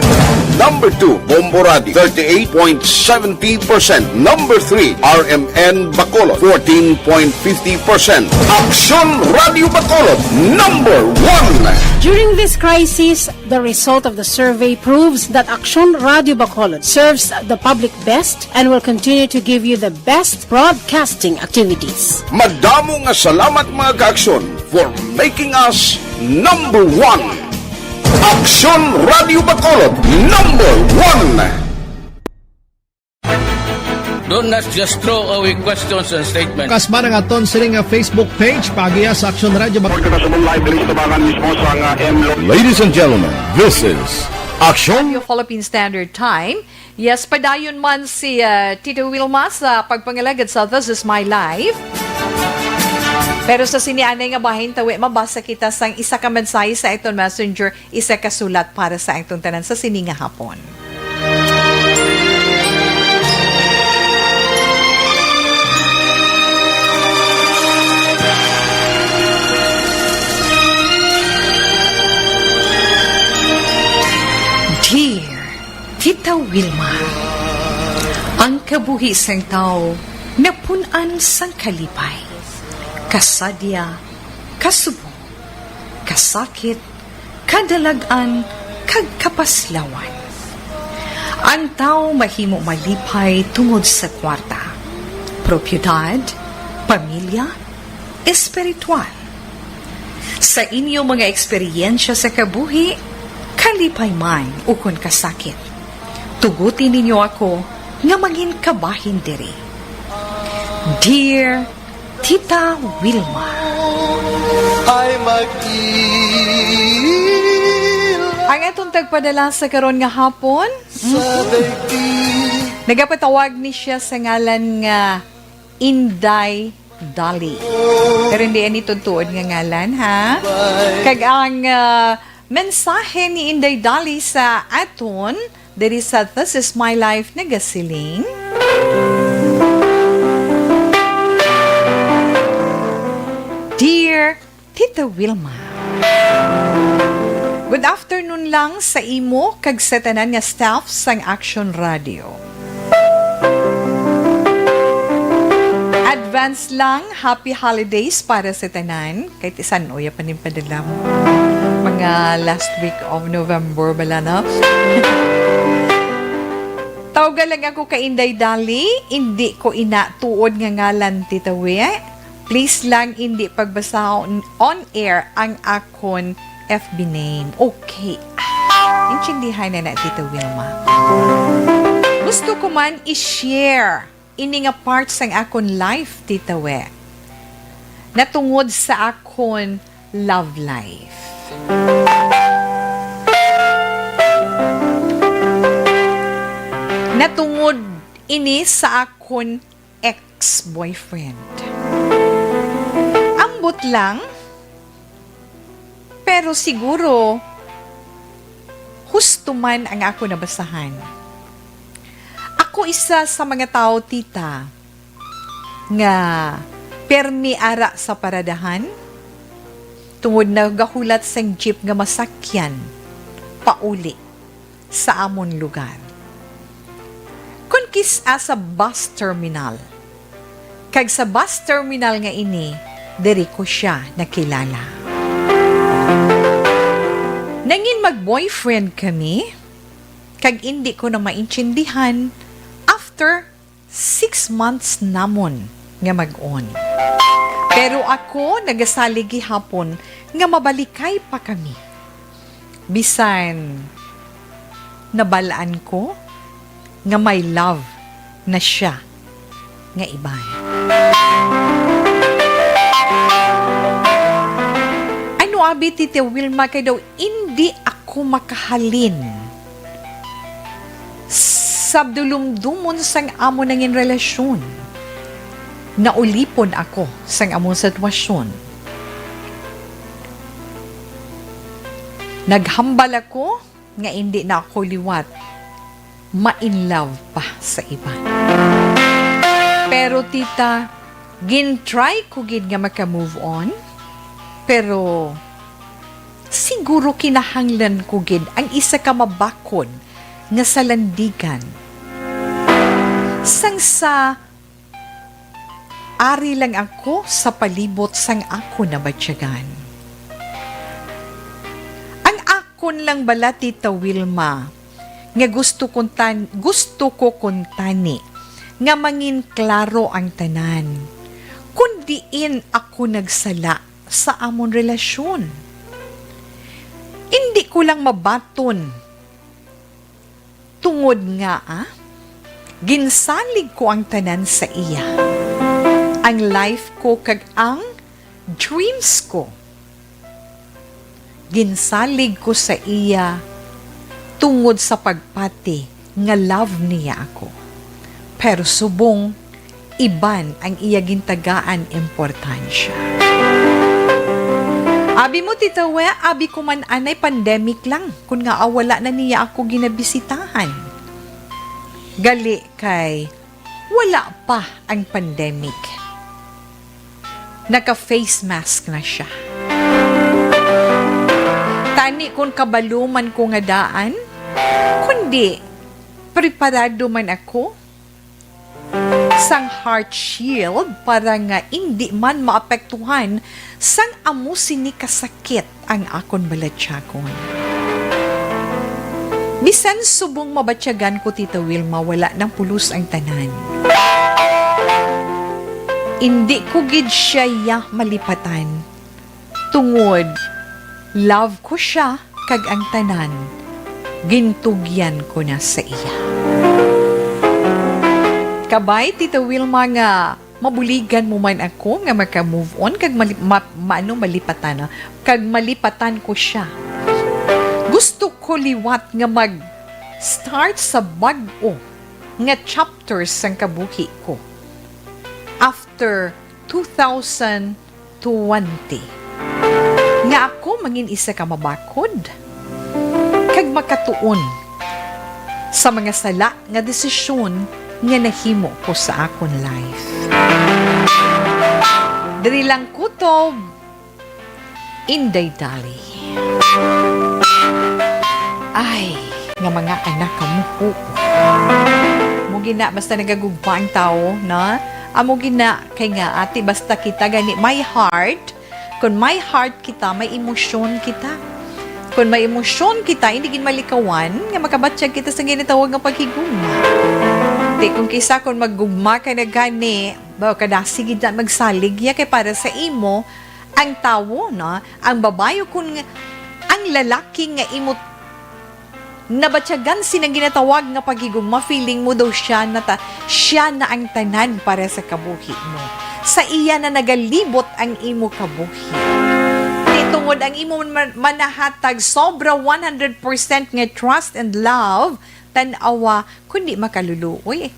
Number 2, Bombo Radio, 38.70%. Number 3, RMN Bacolod, 14.50%. Aksyon Radio Bacolod, number 1. During this crisis, the result of the survey proves that Aksyon Radio Bacolod serves the public best and will continue to give you the best broadcasting activities. Madamo nga salamat mga kaaksyon for making us number 1. Aksyon Radio Bacolod, number 1. Do not just throw away questions and statements. Kasma ng aton siling nga Facebook page pagiya sa Aksyon Radio Bacolod. Ladies and gentlemen, this is Aksyon Radio Philippine Standard Time. Yes, padayon man si Tita Wilma sa pagpangalagad sa This Is My Life. Pero sa sinianay nga bahin tawi, mabasa kita sang isa ka mensahe sa iton messenger, isa ka sulat para sa itong tanan sa sininga hapon. Dear Tita Wilma, ang kabuhi sang tao napunan sang kalipay. Kasadya, kasubo, kasakit, kadalagan, kag kapaslawan. Ang tao mahimo malipay tungod sa kwarta, propiedad, pamilya, espiritual. Sa inyo mga eksperyensya sa kabuhi, kalipay man ukon kasakit. Tugutin ninyo ako nga maging kabahin diri. Dear Tita Wilma, ang itong tagpadala sa karon nga hapon, nagapatawag ni siya sa ngalan nga Inday Dali. Pero hindi yan itutuod nga ngalan, ha? Kag ang mensahe ni Inday Dali sa aton, diri sa This Is My Life nagasiling, Dear Tita Wilma, good afternoon lang sa imo kag sa tanan nga staff sang Aksyon Radio. Advance lang, happy holidays para sa tanan. Kahit isan uya pa nin padala mo. Mga last week of November bala na. Tawagan lang ako kay Inday Dali, hindi ko inatuod nga ngalan Tita Wilma. Please lang hindi pagbasa on air ang akon FB name. Okay. Intindihan na Tita Wilma. Gusto ko man i-share ini nga parts sang akon life, Tita We. Natungod sa akon love life. Natungod ini sa akon ex-boyfriend. Ambot lang, pero siguro husto man ang ako nabasahan. Ako isa sa mga tao, tita, nga permi ara sa paradahan, tungod na gahulat sang jeep nga masakyan, pauli sa amon lugar. Kung kisa sa bus terminal, kag sa bus terminal nga ini, diri ko siya nakilala. Nangin mag-boyfriend kami, kag hindi ko na maintindihan after 6 months namon nga mag-on. Pero ako nagasalig gihapon nga mabalikay pa kami. Bisan nabalaan ko nga may love na siya nga iban. Ano abi Tita Wilma kay daw hindi ako makahalin sabdulumdumon sang amo nangin relasyon. Naulipon ako sang among sitwasyon. Naghambal ako nga hindi na ako liwat ma-in love pa sa iba. Pero tita, gin-try ko gid nga maka-move on, pero siguro kinahanglan ko gid ang isa ka mabakod nga salandigan. Sang sa ari lang ako sa palibot sang ako na batyagan. Ang akon lang bala, Tita Wilma, nga gusto ko kuntani nga mangin klaro ang tanan. Kundiin ako nagsala sa amon relasyon. Hindi ko lang mabaton. Tungod nga ginsalig ko ang tanan sa iya. Ang life ko kag ang dreams ko. Ginsalig ko sa iya tungod sa pagpati nga love niya ako. Pero subong, iban ang iya gintagaan importansya. Abi mo, Tita We, abi ko man anay pandemic lang kung nga awala na niya ako ginabisitahan. Gali kay wala pa ang pandemic. Naka-face mask na siya. Tani kung kabaluman ko nga daan, kundi preparado man ako sang heart shield para nga hindi man maapektuhan sang amo sini kasakit ang akon balatsakon. Bisan subong mabatyagan ko, Tita Wilma, wala ng pulos ang tanan. Hindi ko gid siya malipatan. Tungod, love ko siya kag ang tanan, gintugyan ko na sa iya. Kabay, Tita Wilma, nga mabuligan mo man ako nga maka-move on kag malipatan kag malipatan ko siya. Gusto ko liwat nga mag-start sa bag-o nga chapters sang kabuhi ko after 2020. Nga ako mangin isa ka mabakod kag makatuon sa mga sala nga desisyon nga nahimo ko sa akon life. Diri lang kutob, Inday Dali. Ay, nga mga anak kamuho. Mugina, basta nagagugba ang tao, na? Amugina, kay nga ati, basta kita gani, my heart, kung my heart kita, may emosyon kita. Kung may emosyon kita, hindi gin malikawan, nga makabatsyag kita sa ginatawag nga paghigugma. Di, kung kisa kung maggugma ka na gani, kadasigid na magsalig, ya kay para sa imo, ang tawo, no? Ang babayo, kung ang lalaki nga imo nabatyagan sinang ginatawag nga paghigugma, feeling mo daw siya na ang tanan para sa kabuhi mo. Sa iya na nagalibot ang imo kabuhi. Tungod ang imo manahatag sobra 100% nga trust and love tanawa kundi makaluluoy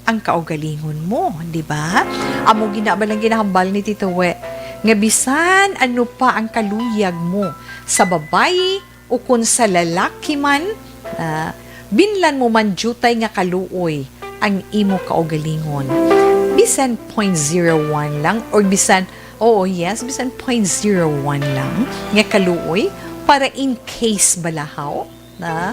ang kaugalingon mo, di ba? Amo ginabalang ginahambal ni Tita We, nga bisan ano pa ang kaluyag mo sa babae o kung sa lalaki man, binlan mo man jutay nga kaluoy ang imo kaugalingon. Bisan 0.01 lang or bisan, bisan 0.01 lang nga kaluoy para in case balahaw na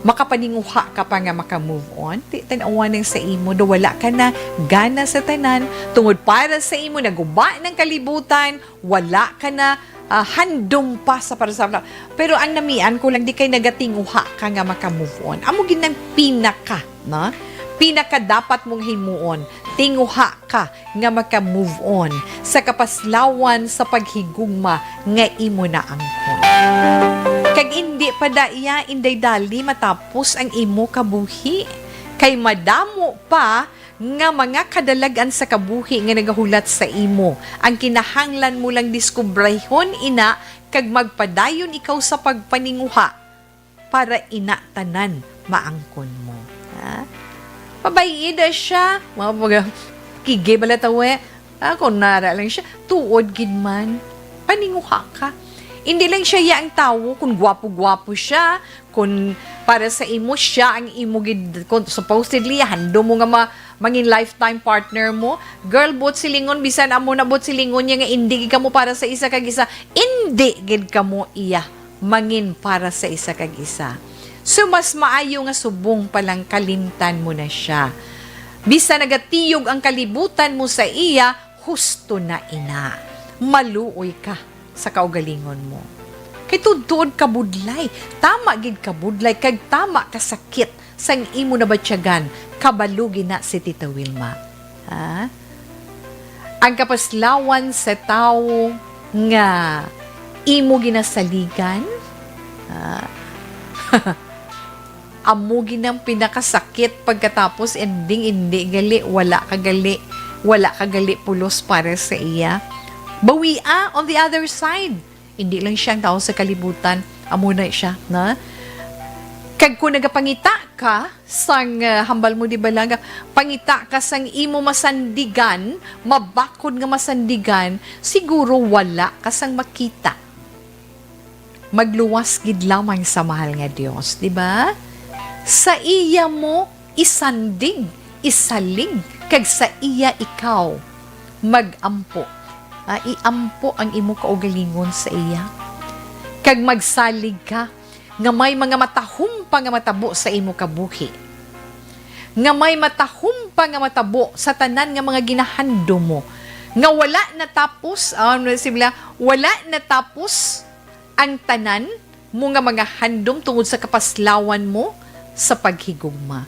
makapaninguha ka pa nga maka-move on, tanawa nang sa imo, do wala ka na gana sa tanan, tungod para sa imo, naguba ng kalibutan, wala ka na handom pa sa para sa. Pero ang namian ko lang, di kay nagatinguha ka nga maka-move on. Amo ginang pinaka, na? Pinaka dapat mong himuon, tinguha ka nga maka-move on sa kapaslawan sa paghigugma nga imo na angkon. Kag hindi pa daiya inday dali matapos ang imo kabuhi. Kay madamo pa nga mga kadalagan sa kabuhi nga nagahulat sa imo. Ang kinahanglan mo lang diskubrehon ina kag magpadayon ikaw sa pagpaninguha para inatanan maangkon mo. Ha? Pabayida siya. Kige balatawe. Kung nara lang siya. Tuod gid man. Paninguha ka. Hindi lang siya ang tao kung gwapo-gwapo siya, kung para sa imo siya ang imo gid, kung supposedly hando mo nga mangin lifetime partner mo. Girl, bot silingon bisan amo na bot silingon niya nga hindi gid kamo para sa isa kag isa. Hindi gid kamo iya mangin para sa isa kag isa. So mas maayo nga subong palang kalimtan mo na siya. Bisa nagatiyog ang kalibutan mo sa iya, husto na ina. Maluoy ka sa kaugalingon mo. Kay tudod ka budlay. Tama gid ka budlay kag tama ka sakit sang imo na batyagan kabalugi na si Tita Wilma. Ha? Ang kapaslawan sa tao nga imo ginasaligan, amo ginang pinakasakit pagkatapos ending hindi gali, wala ka gali pulos para sa iya. Bawia on the other side. Hindi lang siyang tao sa kalibutan. Amo na siya, na? Kag kung nagapangita ka sang hambal mo di ba lang, pangita ka sang imo masandigan, mabakod nga masandigan, siguro wala ka sang makita. Magluwas gid lamang sa mahal nga Dios, di ba? Sa iya mo isandig, isalig, kag sa iya ikaw magampo. Iampo ang imo kaugalingon sa iya. Kag magsalig ka nga may mga matahumpa nga matabo sa imo kabuhi. Nga may matahumpa nga matabo sa tanan nga mga ginahando mo. Nga wala natapos, wala natapos ang tanan mo nga mga handom tungod sa kapaslawan mo sa paghigugma.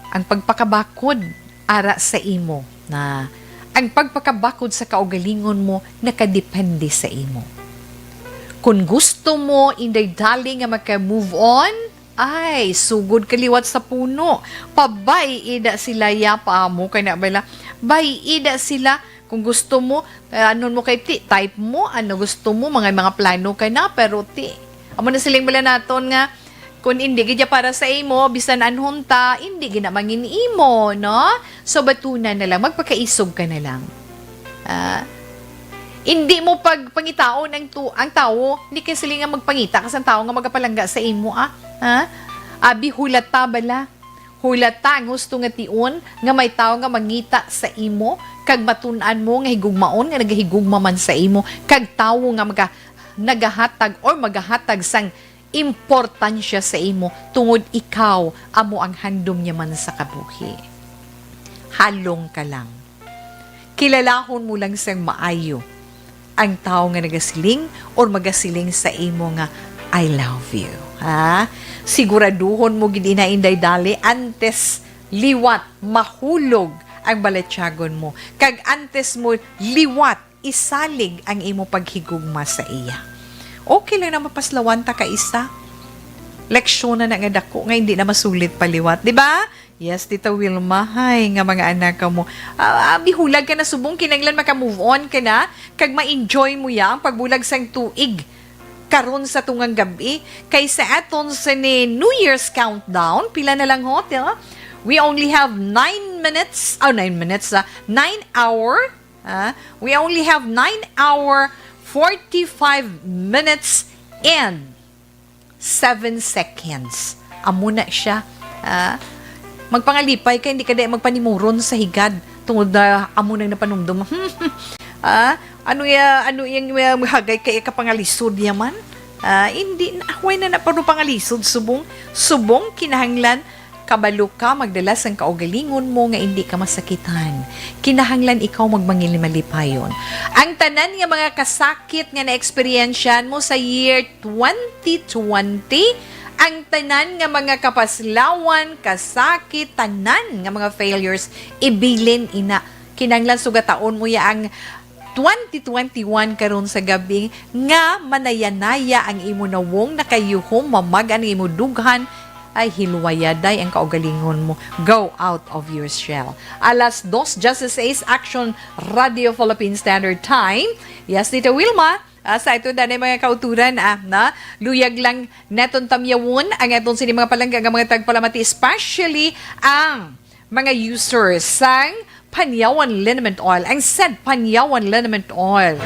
Ang pagpakabakod ara sa imo na ang pagpakabakod sa kaugalingon mo nakadepende sa imo. Kung gusto mo inday dali nga maka-move on, ay sugod kaliwat sa puno. Pabay ida sila ya paamo kay na bala. Bay ida sila kung gusto mo anon mo kay ti type mo ano gusto mo mga plano kay na pero ti. Amo na siling bala naton nga kung hindi gidya para sa imo, bisan anhunta, hindi gina mangin imo, no? So, batunan na lang. Magpakaisog ka na lang. Hindi mo pagpangitaon ang tao, hindi ka sila nga magpangita kasi ang tao nga magapalangga sa imo, Abi, hulata bala. Hulata ang gusto nga tiun, nga may tao nga mangita sa imo, kag matunan mo nga higugmaon, nga nagahigugma man sa imo, kag tao nga nagahatag or magahatag sang importansya sa imo tungod ikaw amo ang handom niya man sa kabuhi. Halong ka lang. Kilalahon mo lang sang maayo ang tao nga nagasiling or magasiling sa imo nga I love you. Ha? Siguraduhon mo gid inainday dali antes liwat mahulog ang balatyagon mo. Kag antes mo liwat isalig ang imo paghigugma sa iya. Okay lang na mapaslawan ta ka isa. Leksyon na nga dako nga hindi na masulit paliwat, di ba? Yes, Tita Wilma, hay nga mga anak mo. Bihulag ka na subong kinanglan maka-move on ka na kag ma-enjoy mo yang pagbulag sang tuig karon sa tungang gabi kaysa aton sa ni New Year's countdown. Pila na lang hotel. We only have 9 minutes. 9 minutes. 9 hour. We only have 9 hour, 45 minutes, and 7 seconds. Amo na siya. Magpangalipay ka, hindi ka dahil magpanimuron sa higad tungod na amo nang napanumdum. Ano yung hagay kaya kapangalisod yaman? Hindi, huwag na naparo pangalisod, subong kinahanglan, kabalo ka, magdalas ang kaugalingon mo nga hindi ka masakitan. Kinahanglan ikaw magmangilimalipay ang tanan nga mga kasakit nga na-experiensyan mo sa year 2020, ang tanan nga mga kapaslawan, kasakit, tanan nga mga failures, ibilin ina. Kinahanglan sugataon mo ya ang 2021 karon sa gabi nga manayanaya ang imo nawong nakayuhom mamag ang imo dughan ay hilwayaday ang kaugalingon mo. Go out of your shell. Alas 2, Justice Ace, Action Radio Philippine Standard Time. Yes, Tita Wilma, sa ito na mga kauturan na luyag lang neton tamyawon ang etong sini mga palangga ang mga tagpalamati, especially ang mga users sang Panyawan Liniment Oil, ang said Panyawan Liniment Oil.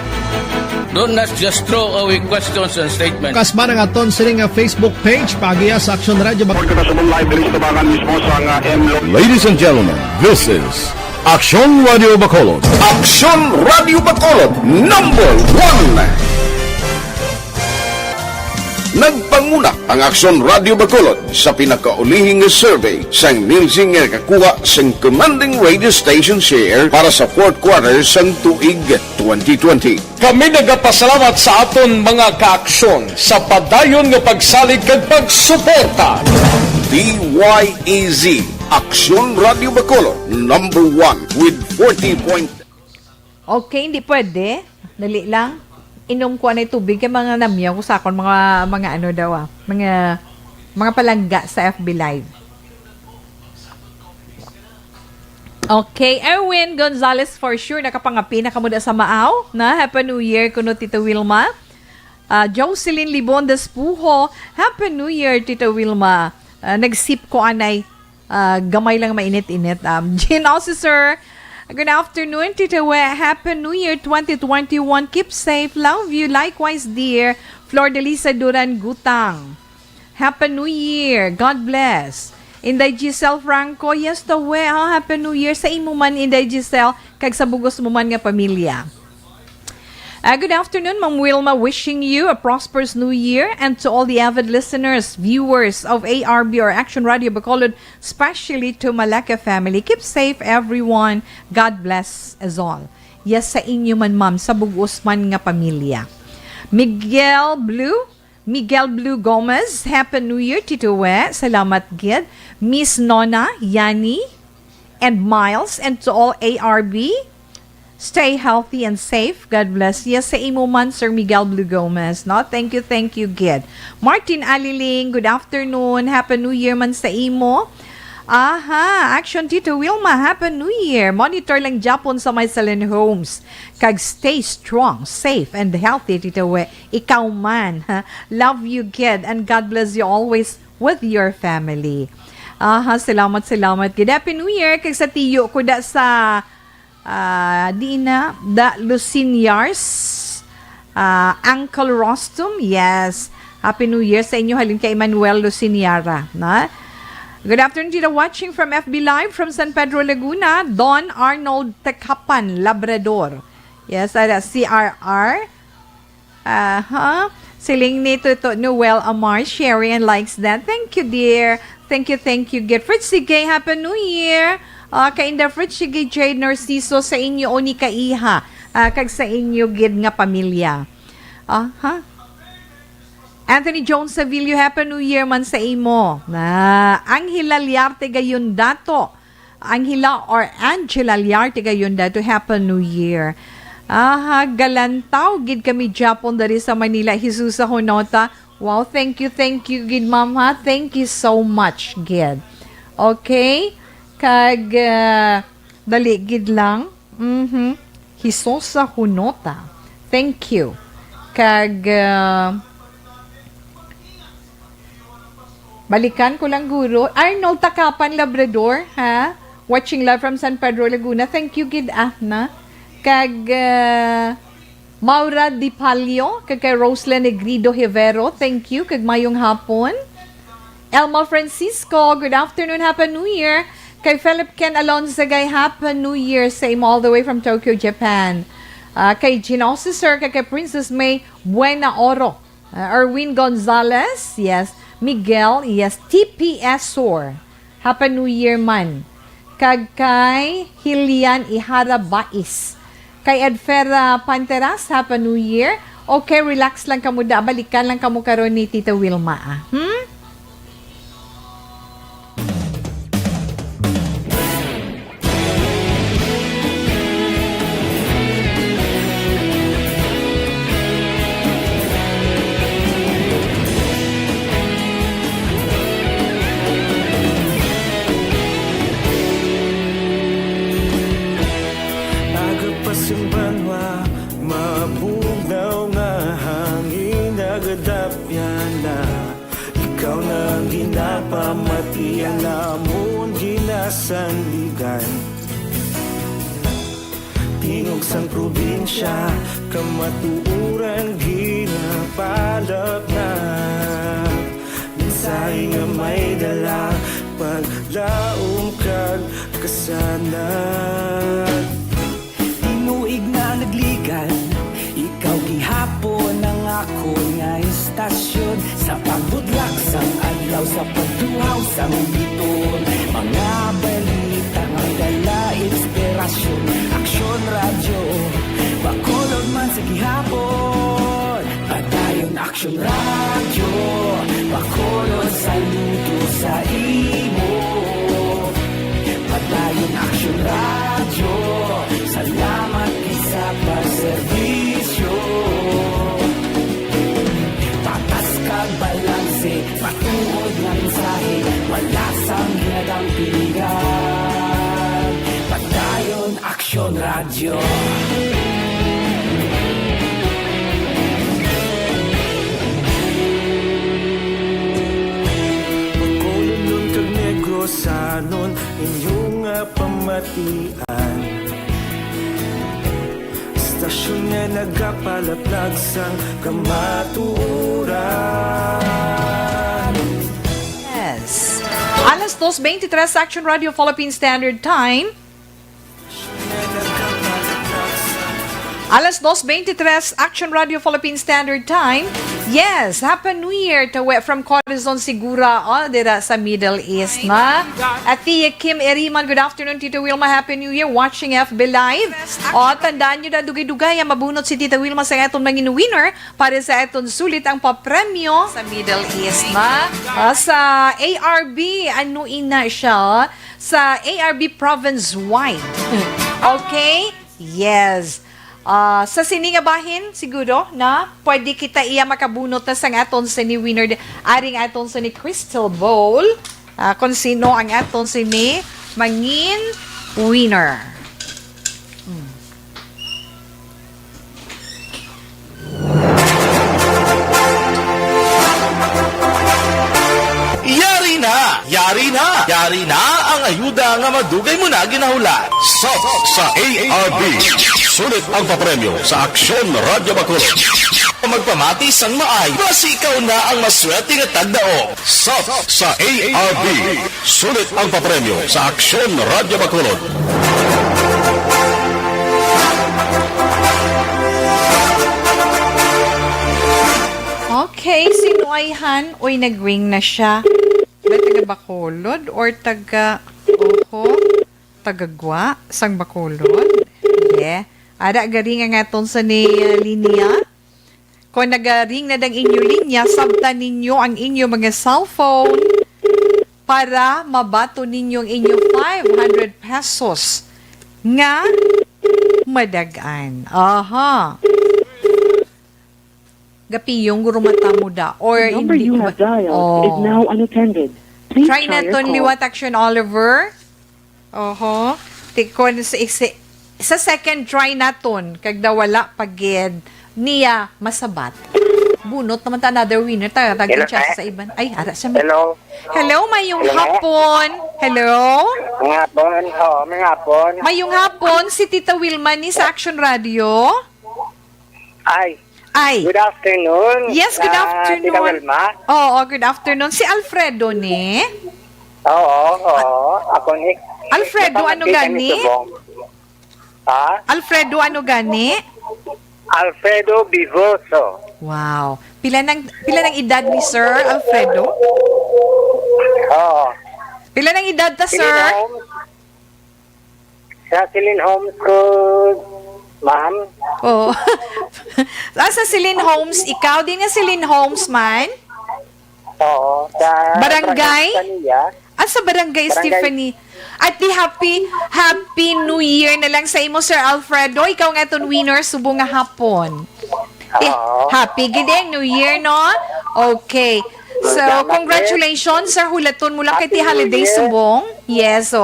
Don't not just throw away questions and statements. Kasma ng aton sining Facebook page pagiya sa Action Radio Bacolod. Ladies and gentlemen, this is Action Radio Bacolod. Action Radio Bacolod number 1. Nagpanguna ang Action Radio Bacolod sa pinakaulihing survey sang nilsing nga kakuha sang commanding radio station share para sa fourth quarter sang tuig 2020. Kami nagapasalamat sa aton mga kaaksyon sa padayon nga pagsalig kag pagsuporta. DYEZ Action Radio Bacolod number 1 with 40 point. Okay, hindi pwede. Dali lang. Inom ko na tubig kay mga namyaw ko sa akon mga ano daw mga palangga sa FB Live. Okay, Erwin Gonzalez for sure nakapangapi na kamuda sa Maaw na Happy New Year kuno Tita Wilma. Jocelyn Libon Despujo, Happy New Year Tita Wilma. Nagsip ko anay gamay lang mainit-init. Jean Officer, good afternoon, Tita We. Happy New Year 2021. Keep safe. Love you. Likewise, dear. Flor de Lisa Duran Gutang. Happy New Year. God bless. Inday Giselle Franco. Yes, the we. Happy New Year sa imo man, Inday Giselle. Kag sa bugos mo man nga pamilya. Good afternoon, Ma'am Wilma. Wishing you a prosperous New Year, and to all the avid listeners, viewers of ARB or Action Radio Bacolod, especially to Malacca family. Keep safe, everyone. God bless us all. Yes, sa inyo man, ma'am, sa bugos man nga pamilya. Miguel Blue Gomez, Happy New Year, Tito We. Salamat, Gid. Miss Nona, Yani, and Miles, and to all ARB, stay healthy and safe. God bless. Yes, sa imo man, Sir Miguel Blue Gomez. No? Thank you, Gid. Martin Aliling, good afternoon. Happy New Year man sa imo. Action Tito Wilma, Happy New Year. Monitor lang Japon sa may Salon Homes. Kag stay strong, safe, and healthy, Tito We. Ikaw man. Love you, Gid. And God bless you always with your family. Salamat, Gid. Happy New Year. Kag sa tiyo ko da sa Lucinyars, Uncle Rostum, yes. Happy New Year sa inyo, halin kay Manuel Lucinyara. Na? Good afternoon, Tita, watching from FB Live from San Pedro, Laguna. Don Arnold Tekapan, Labrador. Yes, CRR. Siling nito ito, Noel Amar, Sherry, and likes that. Thank you, dear. Thank you, Get Fritz. Sige, Happy New Year. Kay Inda Fritz, sige, Jade Narciso, sa inyo o ni Kaiha, kag sa inyo gid nga pamilya. Anthony Jones Savillo, Happy New Year man sa imo. Angela Liarte gayon dato. Angela or Angela Liarte gayon dato, Happy New Year. Galantaw, gid kami Japon dari sa Manila, Jesusa Honota. Wow, thank you, gid ma'am ha. Thank you so much, gid. Okay? Kag daligid lang. Hisosa Hunota. Thank you. Kag Balikan ko lang guro. Arnold Takapan, Labrador, ha? Watching live from San Pedro, Laguna. Thank you, Gid Ahna. Kag Maura Di Palio, kag kay Roslan Negrido Hivero. Thank you, kag mayong hapon. Elma Francisco, good afternoon, Happy New Year. Kay Philip Ken Alonzagay, Happy New Year sa imo all the way from Tokyo, Japan. Kay Gina Officer, kay Princess May Buena Oro. Erwin Gonzalez, yes. Miguel, yes. TPS Sor. Happy New Year man. Kag kay Hilian Ihara Bais. Kay Edfera Panteras, Happy New Year. Okay, relax lang kamo da. Balikan lang kamo karon ni Tita Wilma. Agapasumbanwa, mabugnaw nga hangin nagadapyan na. Ikaw na ginapamati ang namon ginasandigan. Tingog sang probinsya, kamatuuran ginapalap na. Minsay nga may dala, paglaom kag kasanan. Tinuig na nagligan, ikaw gihapon ang ako nga istasyon. Sa pagbudlak sang adlaw, sa pagduhaw sang biton. Mga balita nga dala inspirasyon. Aksyon radyo, bakulog man sa gihapon. Padayon aksyon radyo, bakulog saludo sa imo. Padayon aksyon radyo, salamat sa pagserbisyo. Patas kag balanse, patuod ng mensahe, wala sang ginadang pilihan. Padayon aksyon radyo. Pagkulunod kag negrosanon, inyong pamatian. Stasyon nga nagapalaplag sang kamaturan. Yes. Alas 2:23 Action Radio Philippine Standard Time. Alas 2:23 Action Radio Philippine Standard Time. Yes, Happy New Year to from Corazon Segura, dira sa Middle East na. At Tia Kim Eriman, good afternoon, Tita Wilma, Happy New Year, watching FB Live. Tandaan nyo na dugay-dugay, mabunot si Tita Wilma sa atong nangin winner para sa atong sulit ang papremyo sa Middle East na. Sa ARB, ano ina siya? Sa ARB province-wide. Okay? Yes. Sa siningabahin, siguro, na pwede kita iya makabunot na sang aton sa ni winner, aring aton sa ni Crystal Bowl, kung sino ang aton sa ni mangin winner. Yari na ang ayuda nga madugay mo na ginahulat. Sa ARB. Sulit ang papremyo sa Aksyon Radyo Bacolod. Magpamati sang maay, basi ikaw na ang maswerte nga tagdaog. Sa ARB. Sulit ang papremyo sa Aksyon Radyo Bacolod. Okay, sino ay han? Uy, nag-ring na siya. Ba taga Bacolod or taga tagagwa sang Bacolod? Yeah. Ada garing ang aton sa ni linya. Kung nagaring na dang inyo linya, sabta ninyo ang inyo mga cellphone para mabato ninyo ang inyo 500 pesos nga madagaan. Aha. Gapiyong gurumata mo da. Or The number you have dialed is now unattended. Please try na your to call. liwat action, Oliver. Oho. Tikon sa second try naton kag wala pagid niya masabat. Bunot naman ta another winner. Tagin siya sa iban. Ay, ara siya. Hello. Hello, mayong hapon. Hello? Mga hapon. Mayong hapon, si Tita Wilma ni sa Action Radio. Ay, Ay. good afternoon. Yes, good afternoon. Tita Wilma. Oo, good afternoon. Si Alfredo ni. Oo. Ako ni. Alfredo, ano gani? Ha? Alfredo, ano gani? Alfredo Bivoso. Wow. Pila ng edad ni Sir Alfredo? Oo. Pila ng edad ta, Sir? Sa Celine Homes ko, ma'am. Oo. Sa Celine Homes, ikaw din nga Celine Homes man? Oo. Sa Barangay? Kaniya. Sa Barangay Stephanie. At di happy New Year na lang sa imo, Sir Alfredo. Ikaw nga itong winner, subong nga hapon. Happy good New Year, no? Okay. So, congratulations, Sir. Hulaton mo lang kay ti Holiday Subong. Yes,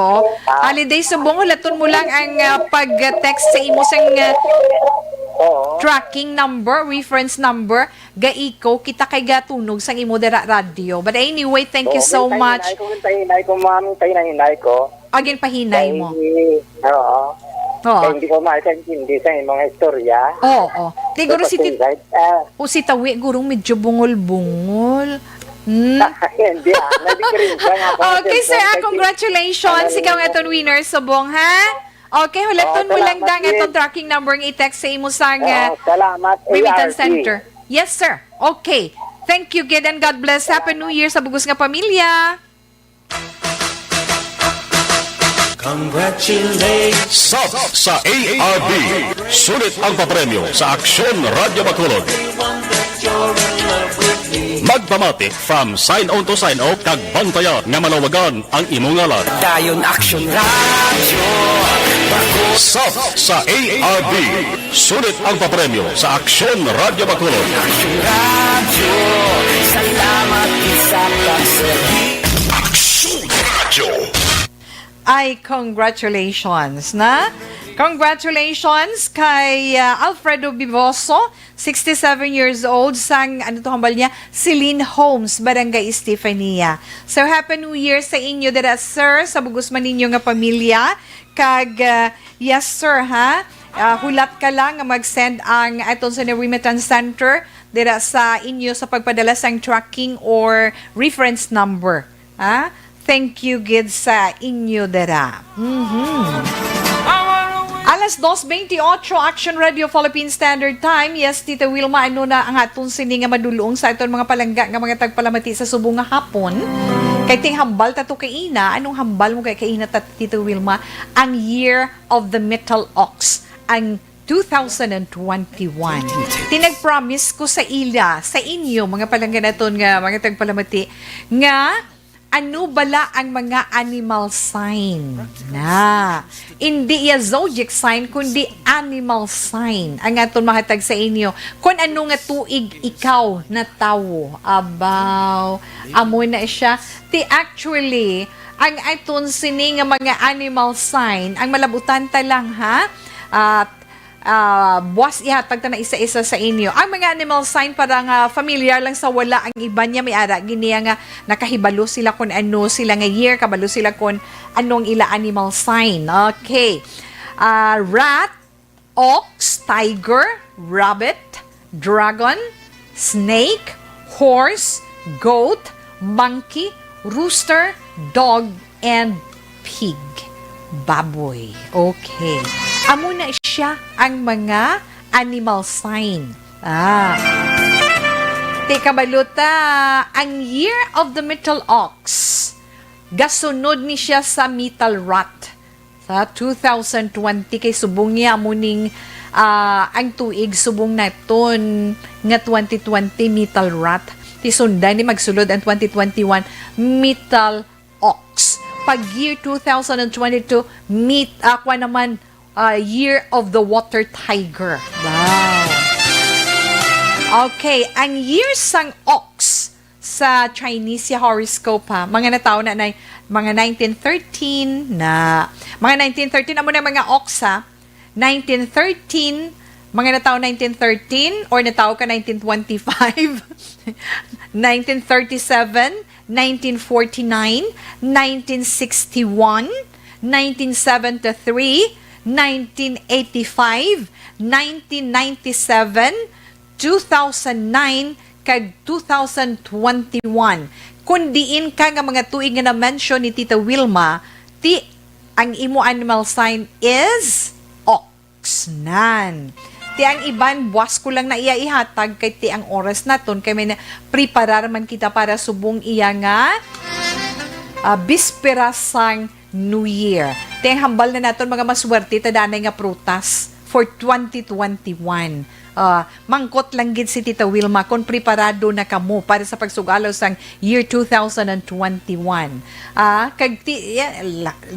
Holiday Subong, hulaton mo lang ang pag-text sa imo sang tracking number, reference number, gaiko, kita kay gatunog sang imo dara radio. But anyway, thank you so much. Tahinay ko, ma'am. Tahinay ko. Agin pahinay mo. Oo. Kaya hindi ko makaintindi sa mga istorya. Oo. Siguro si Tawi, gurong medyo bungol-bungol. Hindi Okay, sir. Congratulations. Ikaw nga itong winner, Subong, ha? Okay, hulaton mo lang dang itong tracking number ng i-text sa imo sa salamat, remittance center. Yes, sir. Okay. Thank you, Gid, and God bless. Happy New Year sa bugos nga pamilya. Congratulations sa ARB. Sulit ang papremyo sa Aksyon Radio Bacolod. Magpamatik from sign-on to sign-off kag bantayan nga malawagan ang imong ngalan. Dayon Action Radio Sa ARB. Sulit ang papremyo sa Aksyon Radio Bacolod. Action Radio, salamat sa pagserbi. Aksyon Radio. Ay, congratulations na. Congratulations kay Alfredo Bivoso, 67 years old, sang, hambal niya, Celine Homes, Barangay Estefania. So, Happy New Year sa inyo, dara, sir, sa bugos man ninyo nga pamilya. Kag, yes, sir, ha? Hulat ka lang mag-send ang aton sa remittance center dira sa inyo sa pagpadala sang tracking or reference number. Ha? Thank you, Gid, sa inyo dara. Alas 2:28, Action Radio Philippine Standard Time. Yes, Tita Wilma, ano na ang atong sini nga madulong sa aton mga palangga nga mga tagpalamati sa subong nga hapon. Kay ting hambal tato kay ina, anong hambal mo kay ina Tita Wilma? Ang Year of the Metal Ox, ang 2021. Tinag-promise ko sa inyo, mga palangga naton nga mga tagpalamati, nga ano bala ang mga animal sign na hindi ya zodiac sign kundi animal sign ang aton mahatag sa inyo kung ano nga tuig ikaw na tawo abaw amo na siya actually ang aton sini nga mga animal sign ang malabutan ta lang ha at buwas ihatag ta na isa-isa sa inyo. Ang mga animal sign parang familiar lang sa wala ang iba niya may ara giniya nga nakahibalo sila kung ano sila nga year, kabalo sila kung anong ila animal sign. Okay. Rat, ox, tiger, rabbit, dragon, snake, horse, goat, monkey, rooster, dog, and pig. Baboy. Okay. Amo na siya ang mga animal sign. Teka baluta, ang Year of the Metal Ox, gasunod ni siya sa metal rat. Sa 2020, kay subong niya amuning ang tuig subong naton nga 2020 metal rat. Tisundan ni magsulod ang 2021 metal ox. Pag year 2022, Year of the Water Tiger. Wow. Okay, ang year sang ox sa Chinese horoscope ha. Mga natao na mga 1913 na mga 1913 amo na mga ox ha. 1913 Mga natao 1913 or natao ka 1925, 1937, 1949, 1961, 1973, 1985, 1997, 2009, kag 2021. Kung diin ka nga mga tuig nga na-mention ni Tita Wilma, ang imo animal sign is oxnan. Ti ang iban, buwas ko lang na iya ihatag kay ti ang oras naton kay may na preparar man kita para subong iya nga bispera sang New Year. Ti ang hambal na naton mga maswerte tadanay nga prutas for 2021. Mangkot lang gid si Tita Wilma kung preparado na kamo para sa pagsugalaw sang year 2021.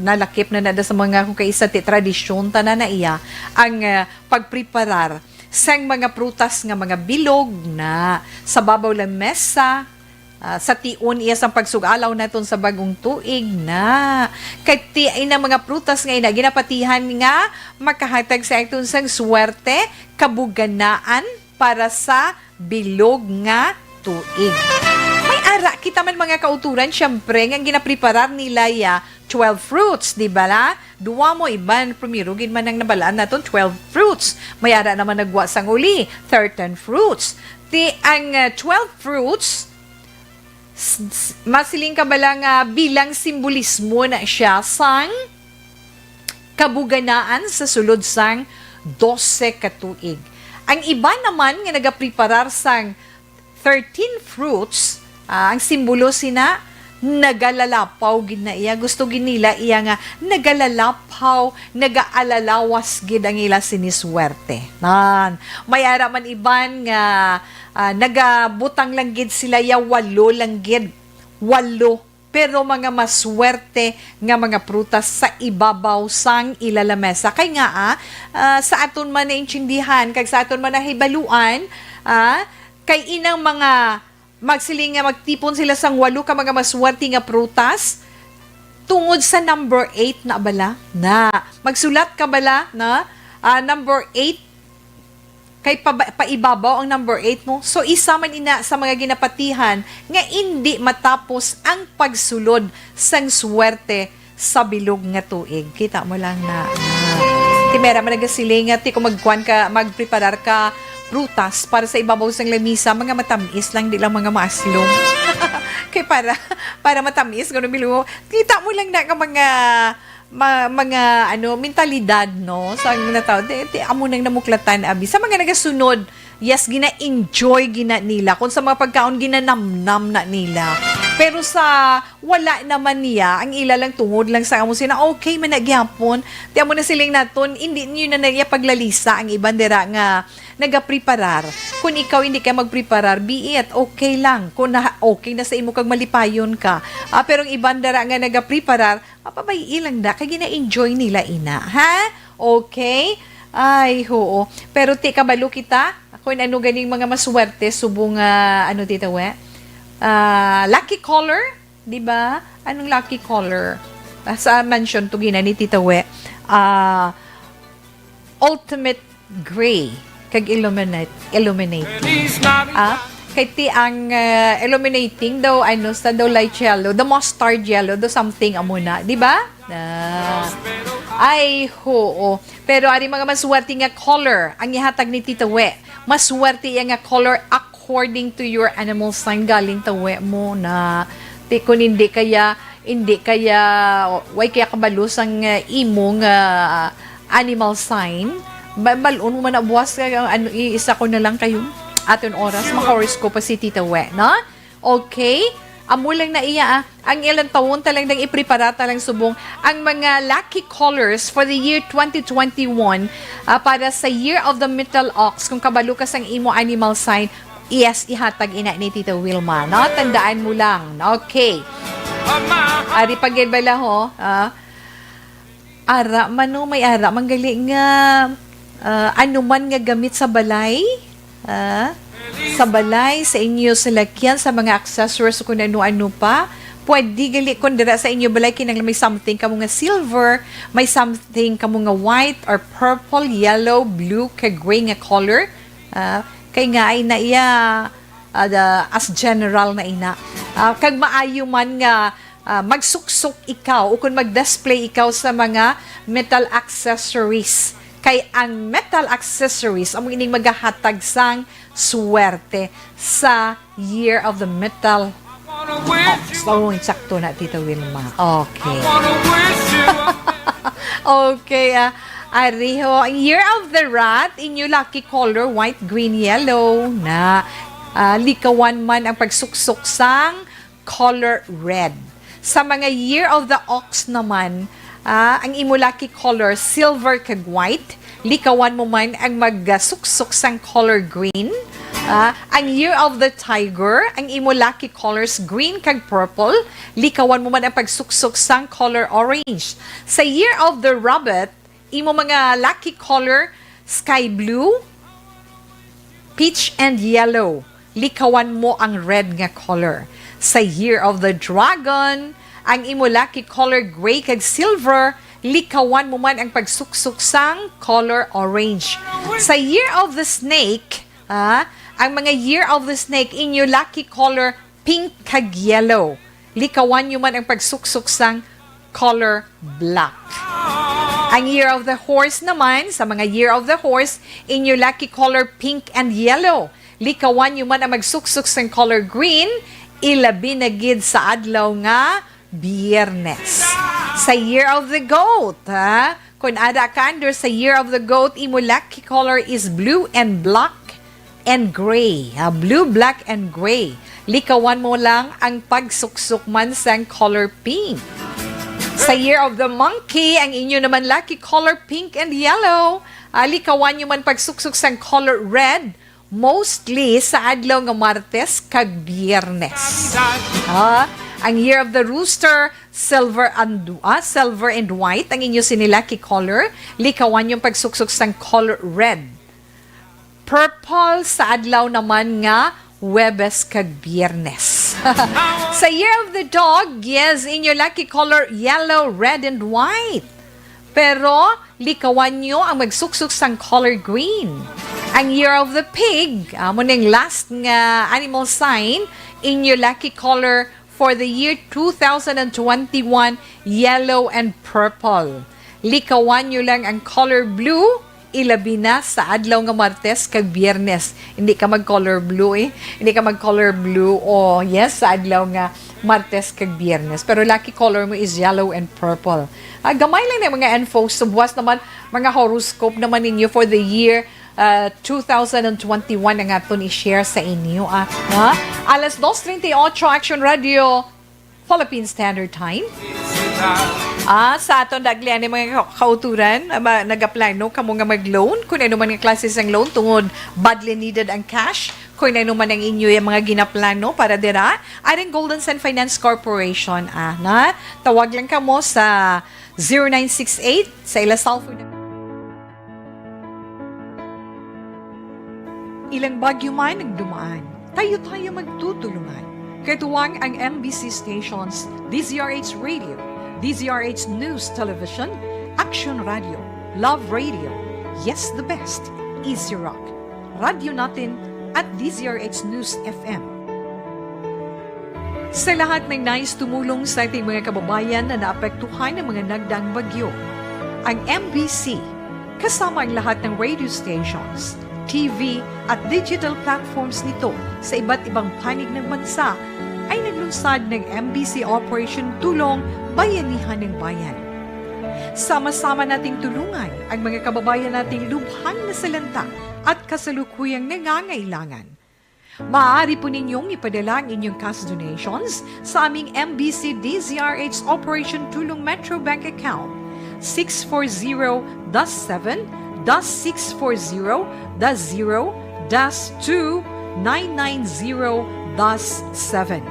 Nalakip na nada sa mga kung kaisa ti tradisyon tanan na iya ang pagpreparar sang mga prutas nga mga bilog na sa babaw lang mesa. Sa tiun iya sang pagsugalaw naton sa bagong tuig na kay ti ay na mga prutas nga ina ginapatihan nga makahatag sa aton sang swerte kabuganaan para sa bilog nga tuig. May ara kita man mga kauturan syempre nga ginapreparar nila 12 fruits, di ba la? Duwa mo iban primero gid man ang nabalaan naton 12 fruits. May ara naman nagwa sang uli 13 fruits. Ti ang 12 fruits masiling ka balang bilang simbolismo na siya sang kabuganaan sa sulod sang 12 katuig. Ang iba naman nga nagapreparar sang 13 fruits, ang simbolo sina nagalalapaw gid na iya. Gusto gid nila iya nga nagalalapaw, nagaalalawas gid ang ila siniswerte. May ara man iban nga nagabutang lang gid sila 8 lang gid. 8 pero mga maswerte nga mga prutas sa ibabaw sang ilalamesa. Kay nga sa aton man naintindihan kag sa aton man nahibaluan kay inang mga magsiling nga magtipon sila sang 8 ka mga maswerte nga prutas tungod sa number 8 na bala na magsulat ka bala na number 8 kay paibabaw ang number 8 mo. So isa man ina sa mga ginapatihan nga hindi matapos ang pagsulod sang swerte sa bilog nga tuig. Kita mo lang na timera man nagasiling nga ti kung magpreparar ka prutas para sa ibabaw sang lamisa, mga matamis lang, di lang mga maaslong. Kay para matamis, gano'n bilo, kita mo lang na mga mentalidad, no? Sa mga tao, amo nang namuklatan, abi. Sa mga nagasunod, yes, gina-enjoy nila. Kung sa mga pagkaon, ginanamnam na nila. Pero sa wala naman niya, ang ila lang tungod lang sa amo sila, okay, managyapon. Di amo na siling naton, hindi nyo na nagya paglalisa ang ibang dira nga nagapreparar. Kung ikaw hindi ka magpreparar, be it, okay lang. Kung okay na sa imo kag malipayon ka. Pero ang ibang dira nga nagapreparar, mapabay ilang da, kaya gina-enjoy nila ina. Ha? Okay? Ay, oo. Pero ti kabalo kita, kung ano ganing mga maswerte, subong, tita we? Lucky color, di ba? Anong lucky color? Sa mention to gina ni Tita We, ultimate gray kag illuminating. Kay ti ang illuminating daw sa daw light yellow, the mustard yellow, do something amuna, di ba? Ay, oo. Pero ari mga maswerte nga color ang ihatag ni Tita We. Maswerte nga color according to your animal sign galing tawe mo na kung hindi kaya way kaya kabalus ang imong animal sign balon mo man abuwas isa ko na lang kayo aton oras ma-horoscope pa si Tita We, no? Okay? Amo lang na iya ang ilang taon talagang iprepara talang subong ang mga lucky colors for the year 2021 para sa Year of the Metal Ox kung kabalo ka sang imo animal sign. Yes, ihatag ina ni Tita Wilma. No? Tandaan mo lang. Okay. Ari pagyan bala ho. Ara, may ara. Manggali nga ano man nga gamit sa balay. Sa balay, sa inyo salakyan, sa mga accessories kung ano-ano pa. Pwede gali kung dira sa inyo balay kinang may something kamo nga silver, may something kamo nga white or purple, yellow, blue, kag gray nga color. Kay nga ay na iya as general na ina. Kag maayo man nga magsuksok ikaw o kung mag-display ikaw sa mga metal accessories. Kay ang metal accessories ang ining maghahatag sang swerte sa Year of the Metal. So, sakto na, Tita Wilma. Okay. Okay, Ariho, Year of the Rat, inyo lucky color, white, green, yellow, na likawan man ang pagsuksok sang color red. Sa mga Year of the Ox naman, ang imo lucky color, silver kag white, likawan mo man ang magsuksok sang color green. Ang Year of the Tiger, ang imo lucky colors green kag purple, likawan mo man ang pagsuksok sang color orange. Sa Year of the Rabbit, imo mga lucky color sky blue, peach and yellow, likawan mo ang red nga color. Sa Year of the Dragon, ang imo lucky color gray kag silver, likawan mo man ang pagsuksok sang color orange. Sa Year of the Snake, ang mga Year of the Snake, inyo lucky color pink kag yellow. Likawan nyo man ang pagsuksok sang color black. Ang Year of the Horse naman, sa mga Year of the Horse, inyo lucky color pink and yellow. Likawan nyo man ang magsuksok sang color green, ilabi na gid sa adlaw nga Biyernes. Sa Year of the Goat, kung ada ka under sa Year of the Goat, imo lucky color is blue and black and gray. Blue, black, and gray. Likawan mo lang ang pagsuksok man sang color pink. Sa Year of the Monkey, ang inyo naman lucky color pink and yellow. Likawan nyo man pagsuksok sang color red, mostly sa adlaw nga Martes kag Biyernes. Ang Year of the Rooster, silver and white, ang inyo sinilaki color. Likawan yung pagsuksok sang color red. Purple sa adlaw naman nga Huwebes kag Biyernes. Sa Year of the Dog, yes, inyo lucky color yellow, red, and white. Pero likawan nyo ang magsuksok sang color green. Ang Year of the Pig, amo ning last nga animal sign, inyo lucky color for the year 2021, yellow and purple. Likawan nyo lang ang color blue, ilabi na sa adlaw nga Martes kag Biyernes. Hindi ka mag-color blue Hindi ka mag-color blue yes, sa adlaw nga Martes kag Biyernes. Pero lucky color mo is yellow and purple. Gamay lang na mga info. Subwas naman, mga horoscope naman ninyo for the year 2021 ang aton i-share sa inyo. Alas 2:38, Action Radio, Philippine Standard Time. Sa aton daglian ng mga kauturan, nag-apply kamo nga mag-loan, kung ano man nga klase sang loan tungod badly needed ang cash, kung ano man ang inyo yung mga ginaplano para dira, aring Golden Sun Finance Corporation. Tawag lang kamo sa 0968 sa ila cellphone. Ilang bagyo man ang dumaan, tayo magtutulungan. Katuwang ang MBC stations, DZRH Radio, DZRH News Television, Action Radio, Love Radio, Yes the Best, Easy Rock, Radio Natin at DZRH News FM. Sa lahat ng nais tumulong sa ating mga kababayan na naapektuhan ng mga nagdaang bagyo, ang MBC, kasama ang lahat ng radio stations, TV at digital platforms nito sa iba't ibang panig ng bansa, ay naglunsad ng MBC Operation Tulong Bayanihan ng Bayan. Sama-sama nating tulungan ang mga kababayan nating lubhang nasalanta at kasalukuyang nangangailangan. Maaari po ninyong ipadala ang inyong cash donations sa aming MBC DZRH Operation Tulong Metro Bank account 640-7-640-0-2-990-7.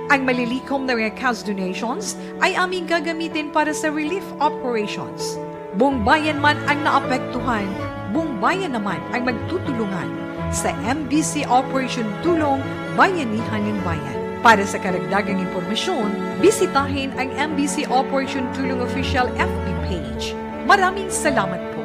Ang malilikom na mga cash donations ay aming gagamitin para sa relief operations. Buong bayan man ang naapektuhan, buong bayan naman ang magtutulungan sa MBC Operation Tulong Bayanihan ng Bayan. Para sa karagdagang impormasyon, bisitahin ang MBC Operation Tulong Official FB page. Maraming salamat po.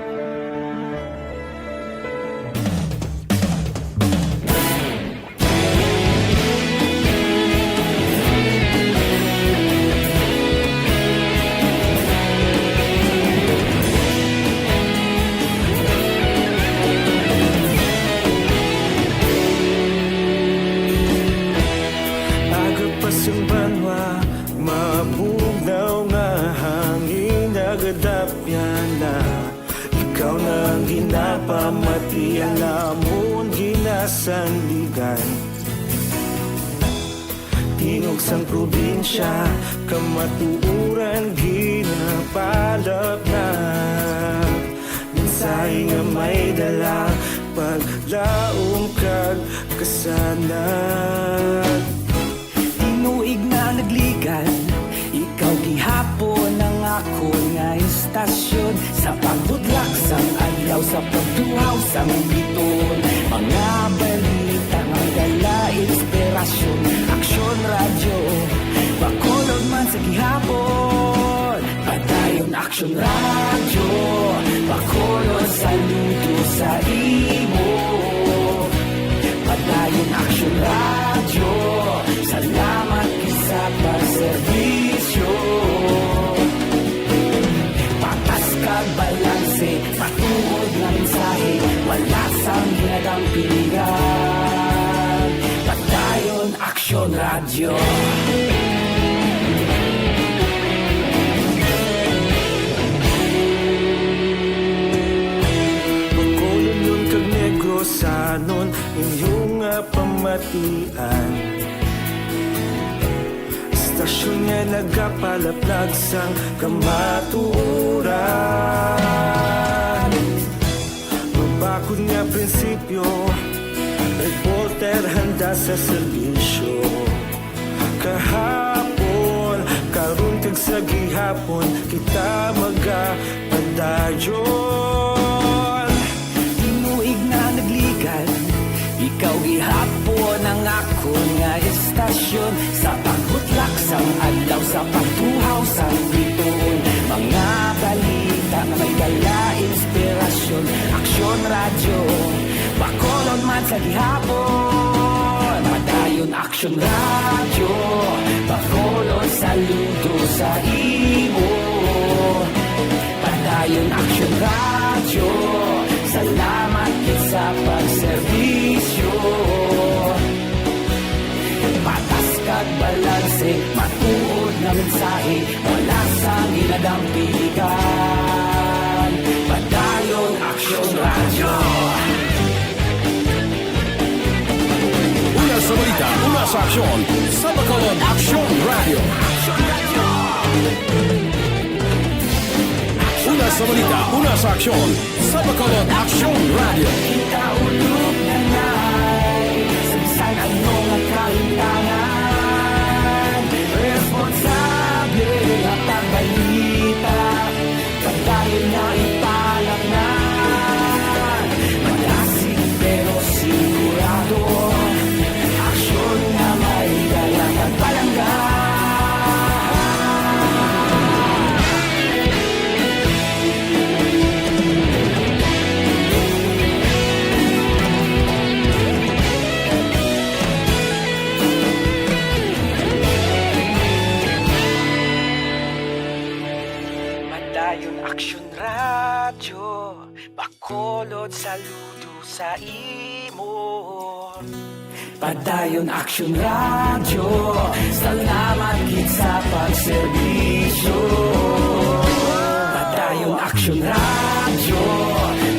Mabugnaw nga hangin nagadapyan na ikaw nang ginapamatian namon ginasandigan tingog sang probinsya kamatuuran ginapalap na mensahe nga may dala paglaom kag kasanag tinuig na nagligan ikaw gihapon ang ako nga istasyon sa pagbudlak sang adlaw sa pagtuhaw sang biton mga balita nga dala inspirasyon aksyon radyo bakulog man sa gihapon padayon aksyon radyo bakulog saludo sa imo padayon aksyon radyo salamat sa pagserbisyo patas kag balanse patuod nga mensahe wala sang ginadang piligan padayon aksyon radyo pagkulon yun kag negros anon inyong pamatian istasyon nga nagapalaplag sang kamaturan mabakod nga prinsipyo reporter handa sa serbisyo kahapon karon kag sa gihapon kita magapadayon tinuig na nagligan ikaw gihapon ang ako nga istasyon sa pagbutlak sang adlaw sa pagtuhaw sang biton mga balita na may dala inspirasyon aksyon radyo bakolon man sa gihapon padayon aksyon radyo bakolon saludo sa imo padayon aksyon radyo salamat sa pagserbisyo patas kag balanse matuod na mensahe wala sang ginadang piligan padayon aksyon radyo Una sa balita, una sa aksyon sa Bacolod Aksyon Radio. Una sa balita, una sa aksyon sa Bacolod Aksyon Radio. kita ulog na na'y samsan ang mga kahintangan responsable at pagbalita pagdayon na ipalak na malasig pero sigurado aksyon na may dalang at palangga aksyon radyo bakolod saludo sa imo padayon aksyon radyo salamat gid sa pagserbisyo padayon aksyon radyo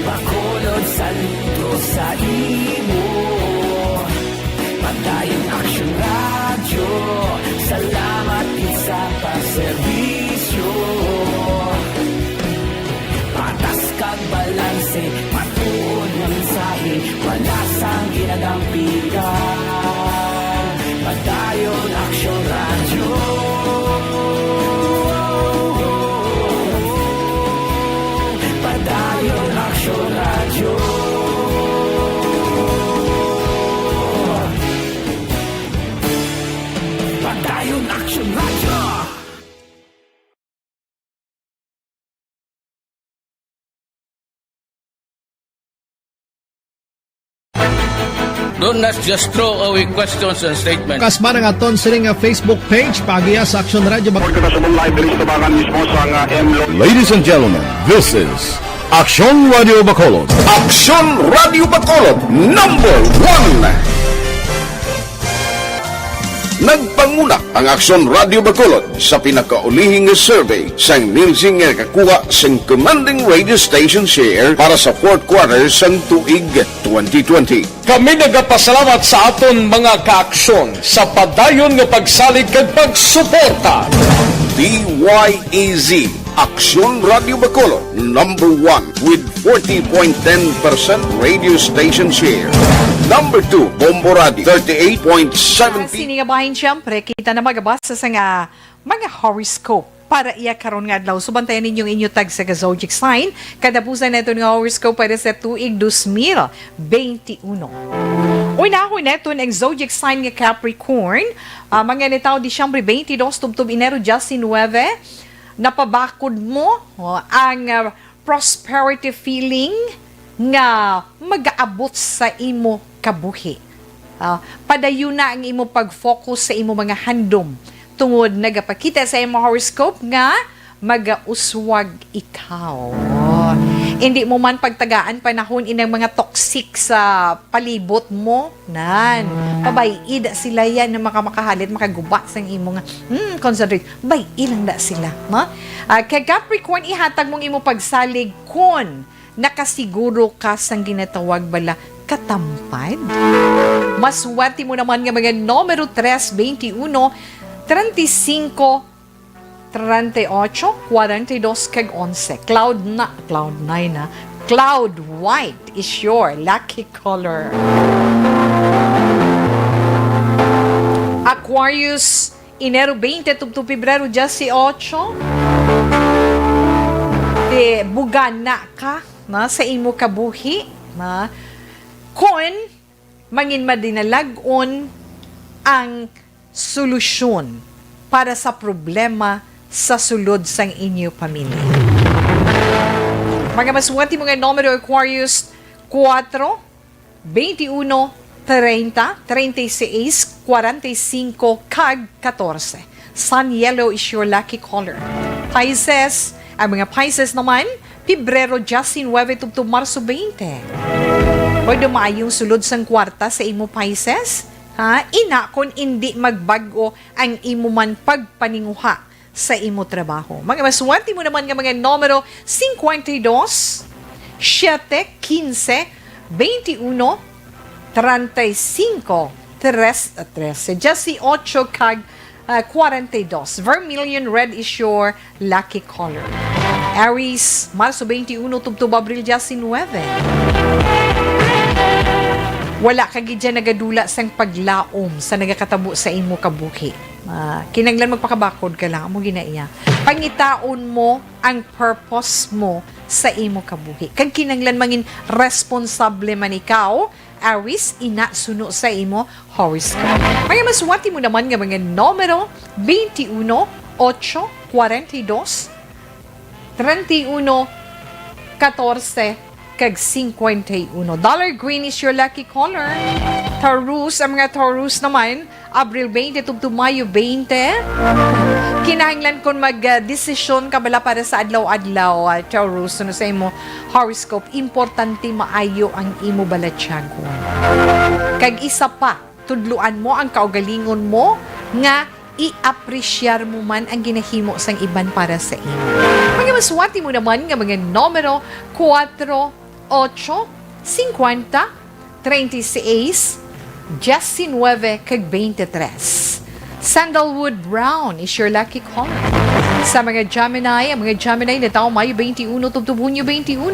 bakolod saludo sa imo padayon aksyon radyo salamat gid sa pagserbisyo patas kag balanse matuod nga mensahe wala sang ginadang piligan padayon aksyon radyo padayon aksyon radyo Padayon Action Radio. Do not just throw away questions and statements. Kasma ng aton sining Facebook page pagiya sa Action Radio Bacolod. Ladies and gentlemen, this is Action Radio Bacolod. Aksyon Radio Bacolod number 1. Nagpanguna ang Aksyon Radio Bacolod sa pinakaulihing survey sa nilsing nga kakuha sa commanding radio station share para sa fourth quarter sa tuig 2020. Kami nagapasalamat sa aton mga kaaksyon sa padayon nga pagsalig kag pagsuporta. DYEZ Aksyon Radio Bacolod number 1 with 40.10% radio station share. Number 2, Bombo Radio 38.70. Sinigabahin siyempre, kita na magabasa sa nga mga horoscope para iya karon nga adlaw. Subantayan ninyong inyo tag sa zodiac sign. Kadapusan na ito nga horoscope para sa tuig 2021. Una-una neto ang zodiac sign nga Capricorn. Mga nitaw Disyembre 22, tubtub Enero 19, napabakod mo ang prosperity feeling nga mag-aabot sa imo kabuhi. Padayon na ang imo pag-focus sa imo mga handom tungod nagapakita sa imo horoscope nga mag-uswag ikaw. Hindi mo man pagtagaan panahon inang mga toxic sa palibot mo nan. Pabay-ida sila yan na makamakahalit makaguba sa imo nga concentrate. Bay ilang da sila, no? Kay Capricorn ihatag mong imo pagsalig kon nakasiguro ka sang ginatawag bala katampad. Maswati mo naman nga mga numero 3, 21, 35, 38, 42, kag 11. Cloud 9 na. Cloud white is your lucky color. Aquarius, Enero 20, tubto Pebrero 18. Bugana ka na sa imo kabuhi na kon mangin madinalagon ang solusyon para sa problema sa sulod sang inyo pamilya. Mga maswati mga numero Aquarius 4, 21, 30, 36, 45, kag 14. Sun yellow is your lucky color. Pisces, ang mga Pisces naman, Pebrero 19, tubto Marso 20. Pwede maayong sulod sang kwarta sa imo Pisces? Ina kon hindi magbago ang imo man pagpaninguha sa imo trabaho. Mga maswati mo naman nga mga numero 52, 7, 15, 21, 35, 13, 18 kag 42. Vermilion red is your lucky color. Aries, Marso 21, tubto Abril 19. Wala ka gidya nagadula sang paglaom sa nagakatabo sa imo kabuhi. Kinanglan magpakabakod ka lang, mo ginaiya. Pangitaon mo ang purpose mo sa imo kabuhi. Kag kinanglan mangin responsable man ikaw, Aries, ina suno sa imo horoscope. Kaya maswati mo naman nga mga numero 21, 8, 42, 31, 14, kag 51. Dollar green is your lucky color. Taurus, ang mga Taurus naman, Abril 20 to Mayo 20. Kinahanglan kung mag-desisyon ka bala para sa adlaw-adlaw, Taurus, ano sa imo horoscope, importante maayo ang imo balatyagon. Kag isa pa, tudluan mo ang kaugalingon mo nga i-appreciate mo man ang ginahimo sang iban para sa imo. Mga maswati mo naman nga mga numero 4, 8, 50, 36, 19, kag 23. Sandalwood brown is your lucky color. Sa mga Gemini, ang mga Gemini na taong Mayo 21 to Hunyo 21.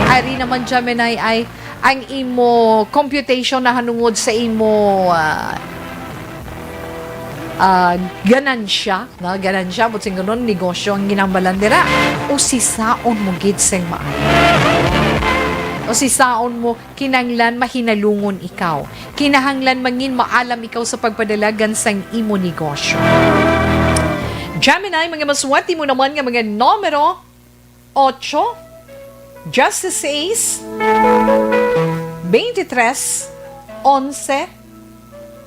Ari naman Gemini ay ang imo computation na hanungod sa imo ganansya, but sing ganon, negosyo ang ginambalan nila, o sisaon mo gid sang maayo. O si saon mo, kinanglan mahinalungon ikaw. Kinahanglan mangin maalam ikaw sa pagpadalagan sang imo negosyo. Gemini, mga maswati mo naman nga mga numero 8, Justice Ace, 23, 11,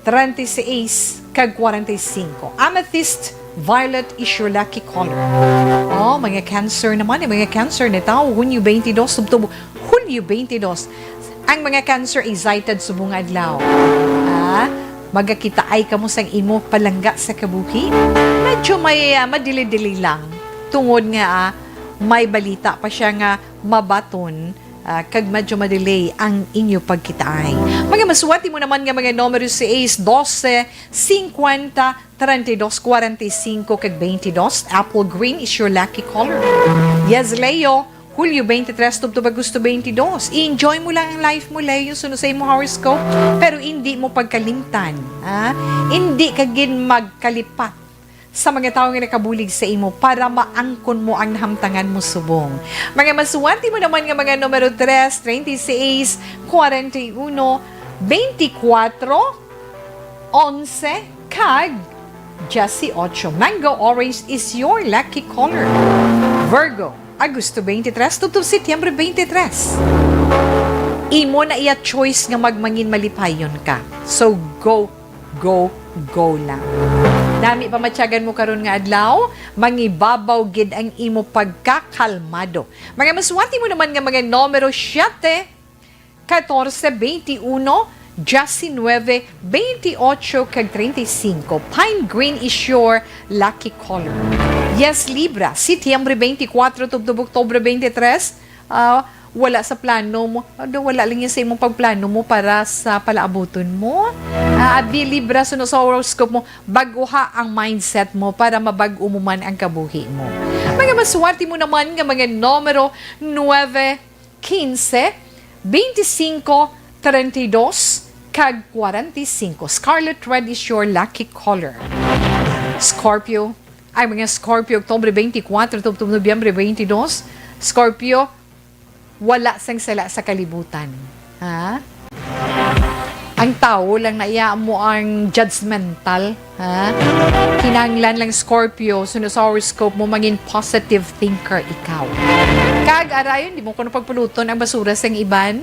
36, kag 45. Amethyst, violet is your lucky color. Oh, mga Cancer naman, mga Cancer na tao, Hunyo 22, subtubo, Hunyo 22. Ang mga Cancer excited subong adlaw. Magakita ay kamo sang imo palangga sa kabuhi. Medyo may madili-dili lang. Tungod nga may balita pa siya nga mabaton kag medyo madelay ang inyo pagkitaay. Mga maswati mo naman nga mga numero si Ace 12, 50, 32, 45 kag 22. Apple green is your lucky color. Yes, Leo, Hulyo 23, tubtubag gusto 22. I-enjoy mo lang ang life mo, Leo, sunod sa imo horoscope. Pero hindi mo pagkalimtan. Hindi ka gin magkalipat sa mga tao nga nakabulig sa imo para maangkon mo ang nahamtangan mo subong. Mga maswati mo naman nga mga numero 3, 36, 41, 24, 11, kag Jessie 8. Mango orange is your lucky color. Virgo, Agosto 23, tutong Setyembre 23. Imo na iya choice nga magmangin malipayon ka. So, go lang. Dami pa matyagan mo karon nga adlaw, mangibabaw gid ang imo pagkakalmado. Mga maswati mo naman nga mga numero 7, 14, 21, 19, 28, kag 35. Pine green is your lucky color. Yes, Libra, Setyembre 24, tubtub Oktubre 23, wala sa plano mo. Wala lang yan sa imong pagplano mo para sa palaabuton mo. Abi Libra, sunod sa horoscope mo, baguha ang mindset mo para mabago mo man ang kabuhi mo. Mga maswerte mo naman nga mga numero 9, 15, 25, 32, kag 45. Scarlet red is your lucky color. Scorpio, ay mga Scorpio, Oktubre 24, Nobyembre 22. Scorpio, wala sang sala sa kalibutan. Ang tao lang naiya mo ang judgmental. Kinanglan lang Scorpio, sunod sa horoscope mo, maging positive thinker ikaw. Kag-arayon, di mo ko napagpuluton ang basura sang iban.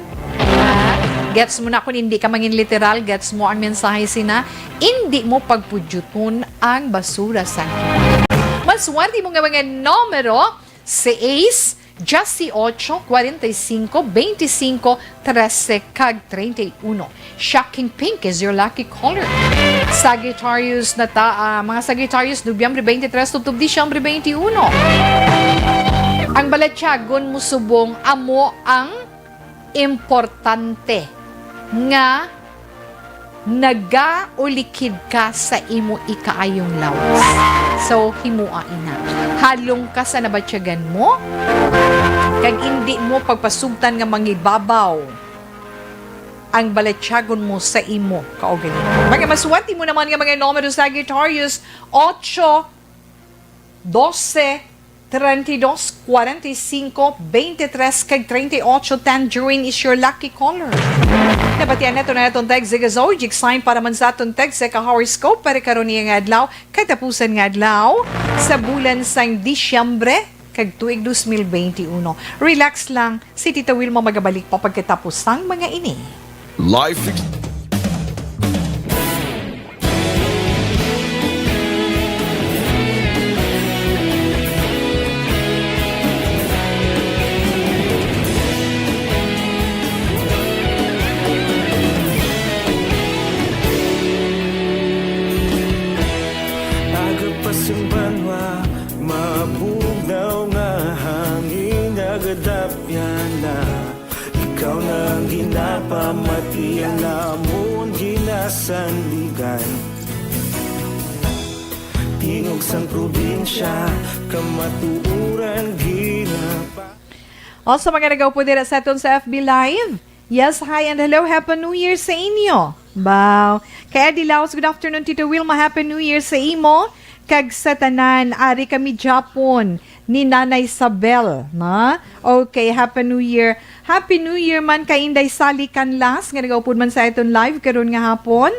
Gets mo na kung hindi ka mangin literal, gets mo ang mensahe sina, hindi mo pagpudyuton ang basura sa iban. Maswerte mo nga mga numero, si Ace, Jessie 8, 45, 25, 13, kag 31. Shocking pink is your lucky color. Sagittarius na mga Sagittarius, Nobyembre 23, tubtub Disyembre 21. Ang balatyagon mo subong, amo ang importante nga nagaulikid ka sa imo ikaayong lawas. So, himua ina. Halong ka sa nabatyagan mo, kag hindi mo pagpasugtan nga mangibabaw ang balatyagon mo sa imo kaugalingon. Mga maswati mo naman nga mga numero Sagittarius 8, 12, 32, 45, 23, kag 38, tangerine is your lucky color. Nabatian na ito na itong text zigazorgic sign para man sa itong text sa horoscope para karon niya nga adlaw, katapusan nga adlaw sa bulan sang Disyembre kag tuig 2021. Relax lang, si Tita Wilma magabalik pa pagkatapos sang mga ini. Life Pagpasumbanwa, mabugnaw nga hangin nagadapyan na. Ikaw nang ginapamati ang namon ginasandigan. Tingog sang probinsya, kamatuuran ginapa. Also, mga nagaw po dira sa aton sa FB Live. Yes, hi and hello. Happy New Year sa inyo. Wow. Kaya Dilaos, good afternoon, Tita Wilma. Happy New Year sa imo. kag sa tanan, ari kami Japon ni Nanay Sabel, na? Okay, Happy New Year. Happy New Year man kay Inday Sally Canlas, nga nagaupod man sa iton live karon nga hapon.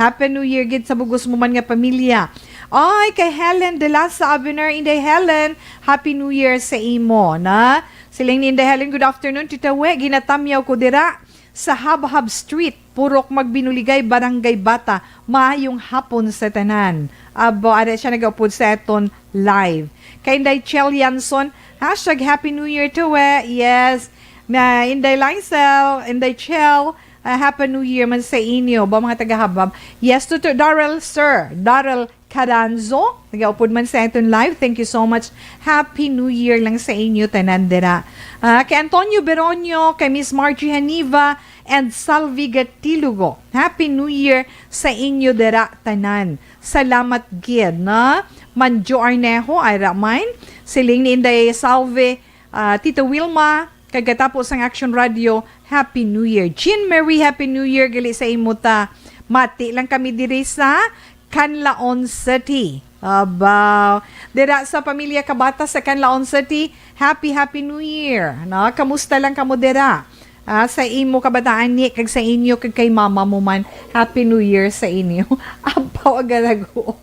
Happy New Year gid sa bugos mo man nga pamilya. Ay, kay Helen de la Sabener, Inday Helen, Happy New Year sa imo, na? Siling ni Inday Helen, good afternoon, Tita We, ginatamyaw ko dira sa Habhab Street, purok magbinuligay, Barangay Bata, maayong hapon sa tanan. Abo, ara siya nag-upod sa eton live. Kay Inday Chel Yanson, hashtag Happy New Year to we. Yes, na Inday Lysel, Inday Chel, Happy New Year man sa inyo, ba mga taga-Habab. Yes, to Darrell, sir, Darrell Caranzo, nag-upod man sa eton live. Thank you so much. Happy New Year lang sa inyo, tanandera. Kay Antonio Beronio, kay Miss Margie Haniva, and Salvi Gatilugo. Happy New Year sa inyo, dera, tanan. Salamat gid, na? Manjo Arnejo, ay Ramain. Siling ni Inday Salve, Tita Wilma, kagatapos ang Action Radio, Happy New Year. Jean Marie, Happy New Year, gali sa imuta. Mati lang kami diri sa Canlaon City. Abaw. Dira sa pamilya Kabata sa Canlaon City, Happy New Year. No? Kamusta lang kamo dira? Sa imo kabataan ni, kag sa inyo, kag kay mama mo man, Happy New Year sa inyo. Abaw, agalago.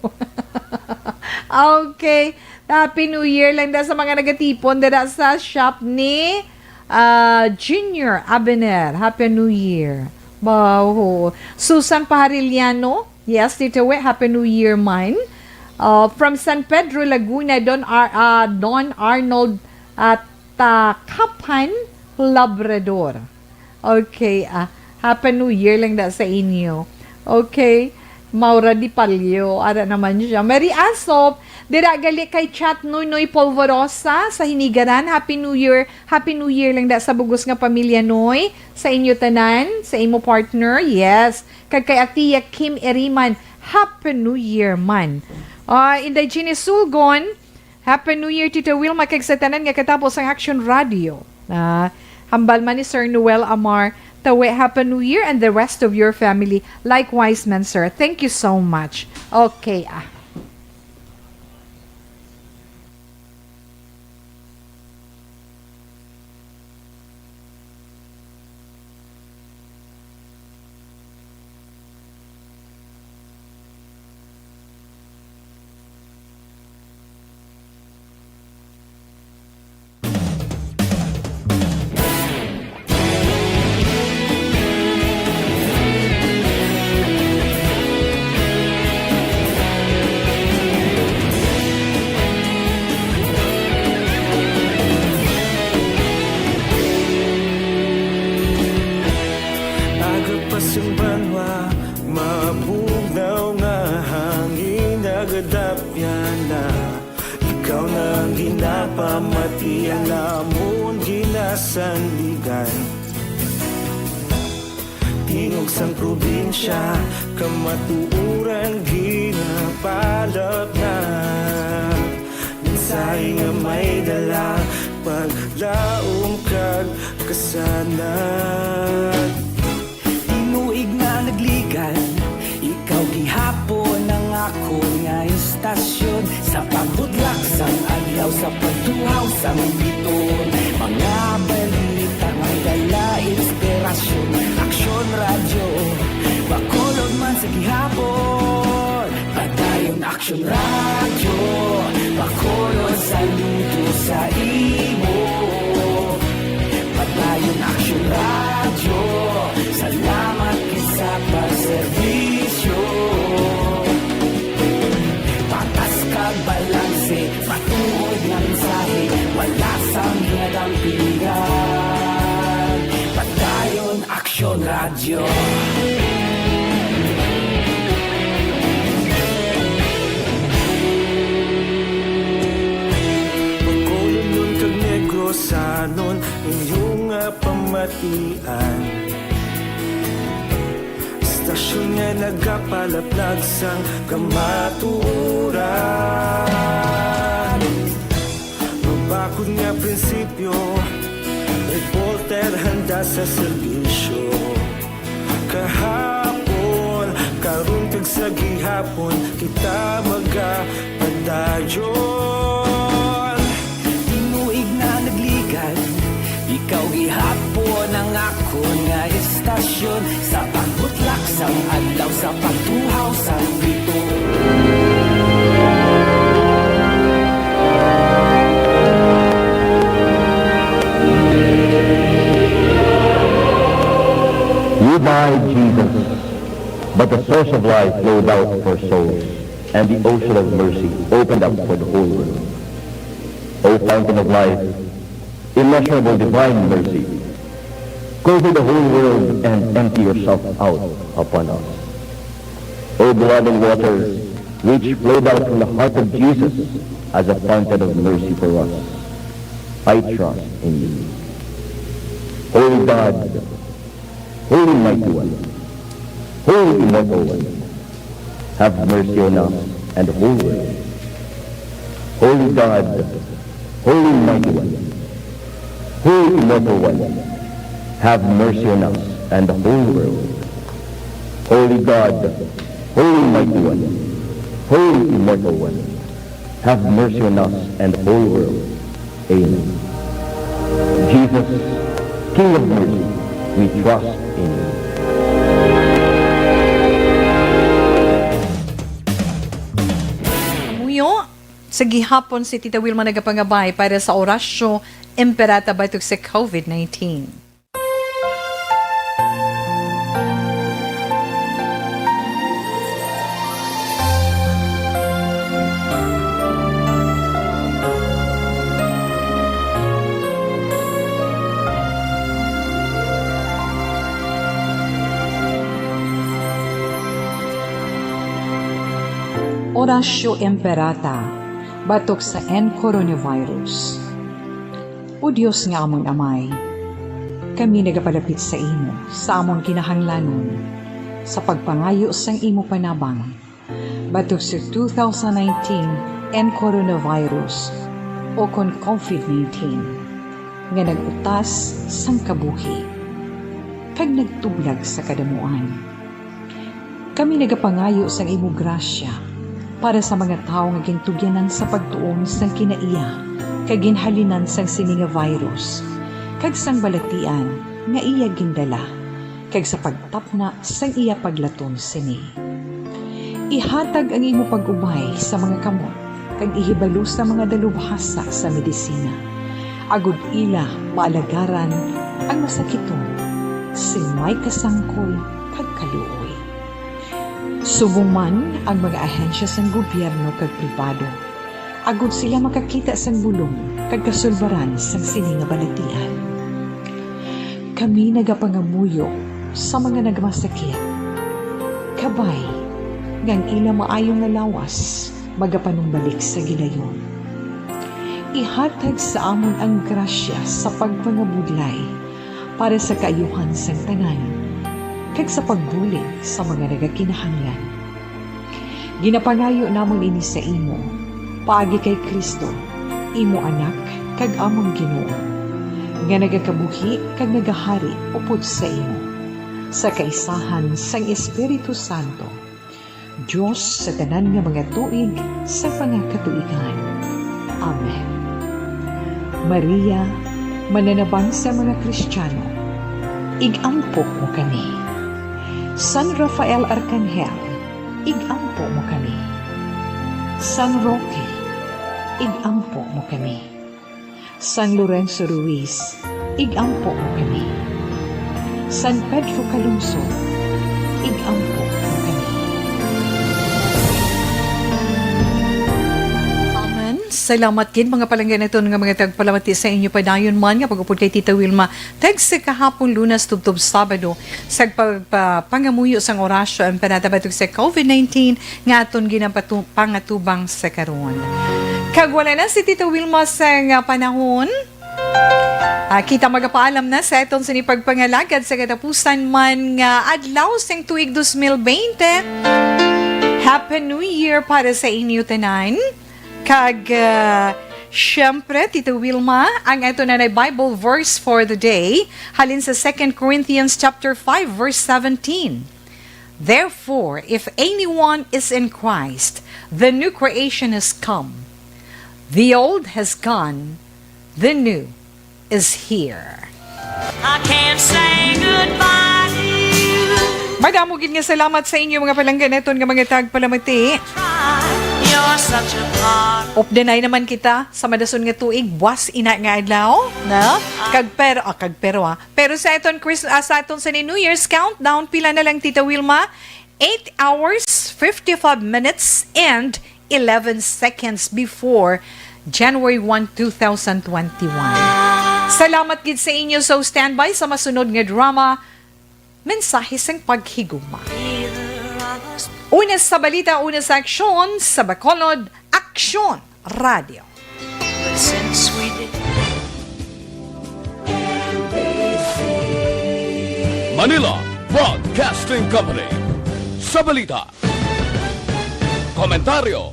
Okay. Happy New Year lang da sa mga nagatipon dira sa shop ni Junior Abener. Happy New Year. Wow. Susan Pahariliano. Yes, Tito We, Happy New Year mine. From San Pedro, Laguna, Don Arnold Takapan, Labrador. Okay, Happy New Year lang da sa inyo. Okay, Maura Di Palio, ara naman siya. Mary Asop, dira gali kay Chat Noy Polvorosa sa Hinigaran. Happy New Year lang da sa bugos nga pamilya Noy, sa inyo tanan, sa imo partner. Yes, kag kay Atiya Kim Eriman, Happy New Year man. Inday Ginny Sulgon, Happy New Year Tita Wilma kag sa tanan nga katapos ang Action Radio. Hambal man ni Sir Noel Amar, tawe Happy New Year and the rest of your family. Likewise man, sir. Thank you so much. Okay, Tingog sang probinsya, kamatuuran ginapalap na. Minsay nga may dala, paglaom kag kasanan. Tinuig na nagligan, ikaw gihapon ang ako nga istasyon. Sa pagbudlak sang adlaw, sa pagtuhaw sang biton. Mga balita may dala inspirasyon. Action Radio, bakulog man sa gihapon. Padayon Action Radio, bakulog sa luto sa imo. Padayon Action Radio, salamat sa pagserbisyo. Patas kag balanse, patuod nga mensahe, wala sang hinadang pilihan. Padayon Action Radio. Pagkulong nun kag negrosanon, inyong pamatian. Stasyon nga nagapalaplag sang kamaturan. Mabakod nga prinsipyo, reporter handa sa serbisyo. Kahapon, karun kag sa gihapon, kita magapadayong dayon. Tinuig na nagligad, ikaw gihapon ang ako nga istasyon. Sa pagbutlak sang adlaw, sa pagtuhaw sa pito. You died, Jesus, but the source of life flowed out for souls, and the ocean of mercy opened up for the whole world. O fountain of life, immeasurable divine mercy, cover the whole world and empty yourself out upon us. O blood and water, which flowed out from the heart of Jesus as a fountain of mercy for us, I trust in you. Holy God, Holy Mighty One, Holy Immortal One, have mercy on us and the whole world. Holy God, Holy Mighty One, Holy Immortal One, have mercy on us and the whole world. Holy God, Holy Mighty One, Holy Immortal One, have mercy on us and the whole world. Amen. Jesus, King of mercy, we trust in you. Muyo, sa gihapon si Tita Wilma nagapangabay para sa orasyo Imperata batok sa COVID-19. Orasyo Imperata batok sa coronavirus. O Diyos nga among amay, kami nagapalapit sa imo, sa amon kinahanglanon, sa pagpangayo sang imo panabang, batok sa 2019 coronavirus o kon COVID-19, nga nagutas sang kabuhi, kag nagtublag sa kadamuan. Kami nagapangayo sang imo grasya, para sa mga tao nga gintugyanan sa pagtuon sang kinaiya, kag ginhalinan sang sininga virus, kag sang balatian nga iya gindala, kag sa pagtapna sang iya paglaton sini. Ihatag ang imo pag-ubay sa mga kamot, kag ihibalo sa mga dalubhasa sa medisina. Agud ila maalagaran ang masakiton, sin may kasangkol kag kaluoy. Subong man ang mga ahensya sang gobyerno kag pribado, agud sila makakita sang bulong kag kasulbaran sang sininga balatian. Kami nagapangamuyo sa mga nagmasakit, kabay ngang ila maayong nalawas magapanumbalik sa gilayon. Ihatag sa amon ang grasya sa pagpangabudlay para sa kaayuhan sang tanan, kag sa pagbulig sa mga nagakinahanglan. Ginapangayo namon ini sa imo, paagi kay Kristo, imo anak, kag among Ginoo, nga nagakabuhi kag nagahari upod sa imo, sa kaisahan sang Espiritu Santo, Diyos sa tanan nga mga tuig sa pangakatuigan. Amen. Maria, mananabang sa mga Kristiyano, igampo mo kami. San Rafael Arcangel, igampo mo kami. San Roque, igampo mo kami. San Lorenzo Ruiz, igampo mo kami. San Pedro Calungsod, igampo mo kami. Amen. Salamat gid mga palanggan ito nga mga tagpalamati sa inyo padayon man nga pagupod kay Tita Wilma tag sa kahapon Lunes tubtob Sabado sa pagpangamuyo sang orasyo ang panatabatog sa COVID-19 nga aton ginapangatubang sa karon. Kag wala na si Tita Wilma sa panahon, kita magapaalam na sa aton sa pagpangalagad sa katapusan man nga adlaw sang tuig 2020. Happy New Year para sa inyo tanan. Kag syempre, Tita Wilma, ang ito na Bible verse for the day, halin sa 2 Corinthians chapter 5 verse 17. Therefore, if anyone is in Christ, the new creation has come. The old has gone, the new is here. I can't say goodbye to you. Madamugin nga salamat sa inyo mga palangganeton nga mga tagpalamati. You're such a part. Updenay naman kita sa madason nga tuig, buwas ina nga adlaw, na? Pero sa aton sa New Year's countdown, pila na lang Tita Wilma? 8 hours, 55 minutes, and 11 seconds before January 1, 2021. Salamat gid sa inyo sa standby sa masunod nga drama, Mensahe sang Paghigugma. Una sa balita, una sa aksyon, sa Bacolod, Aksyon Radio. Manila Broadcasting Company. Sa balita, komentaryo,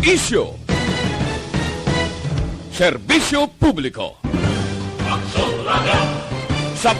isyu, serbisyo publiko. Aksyon Radio.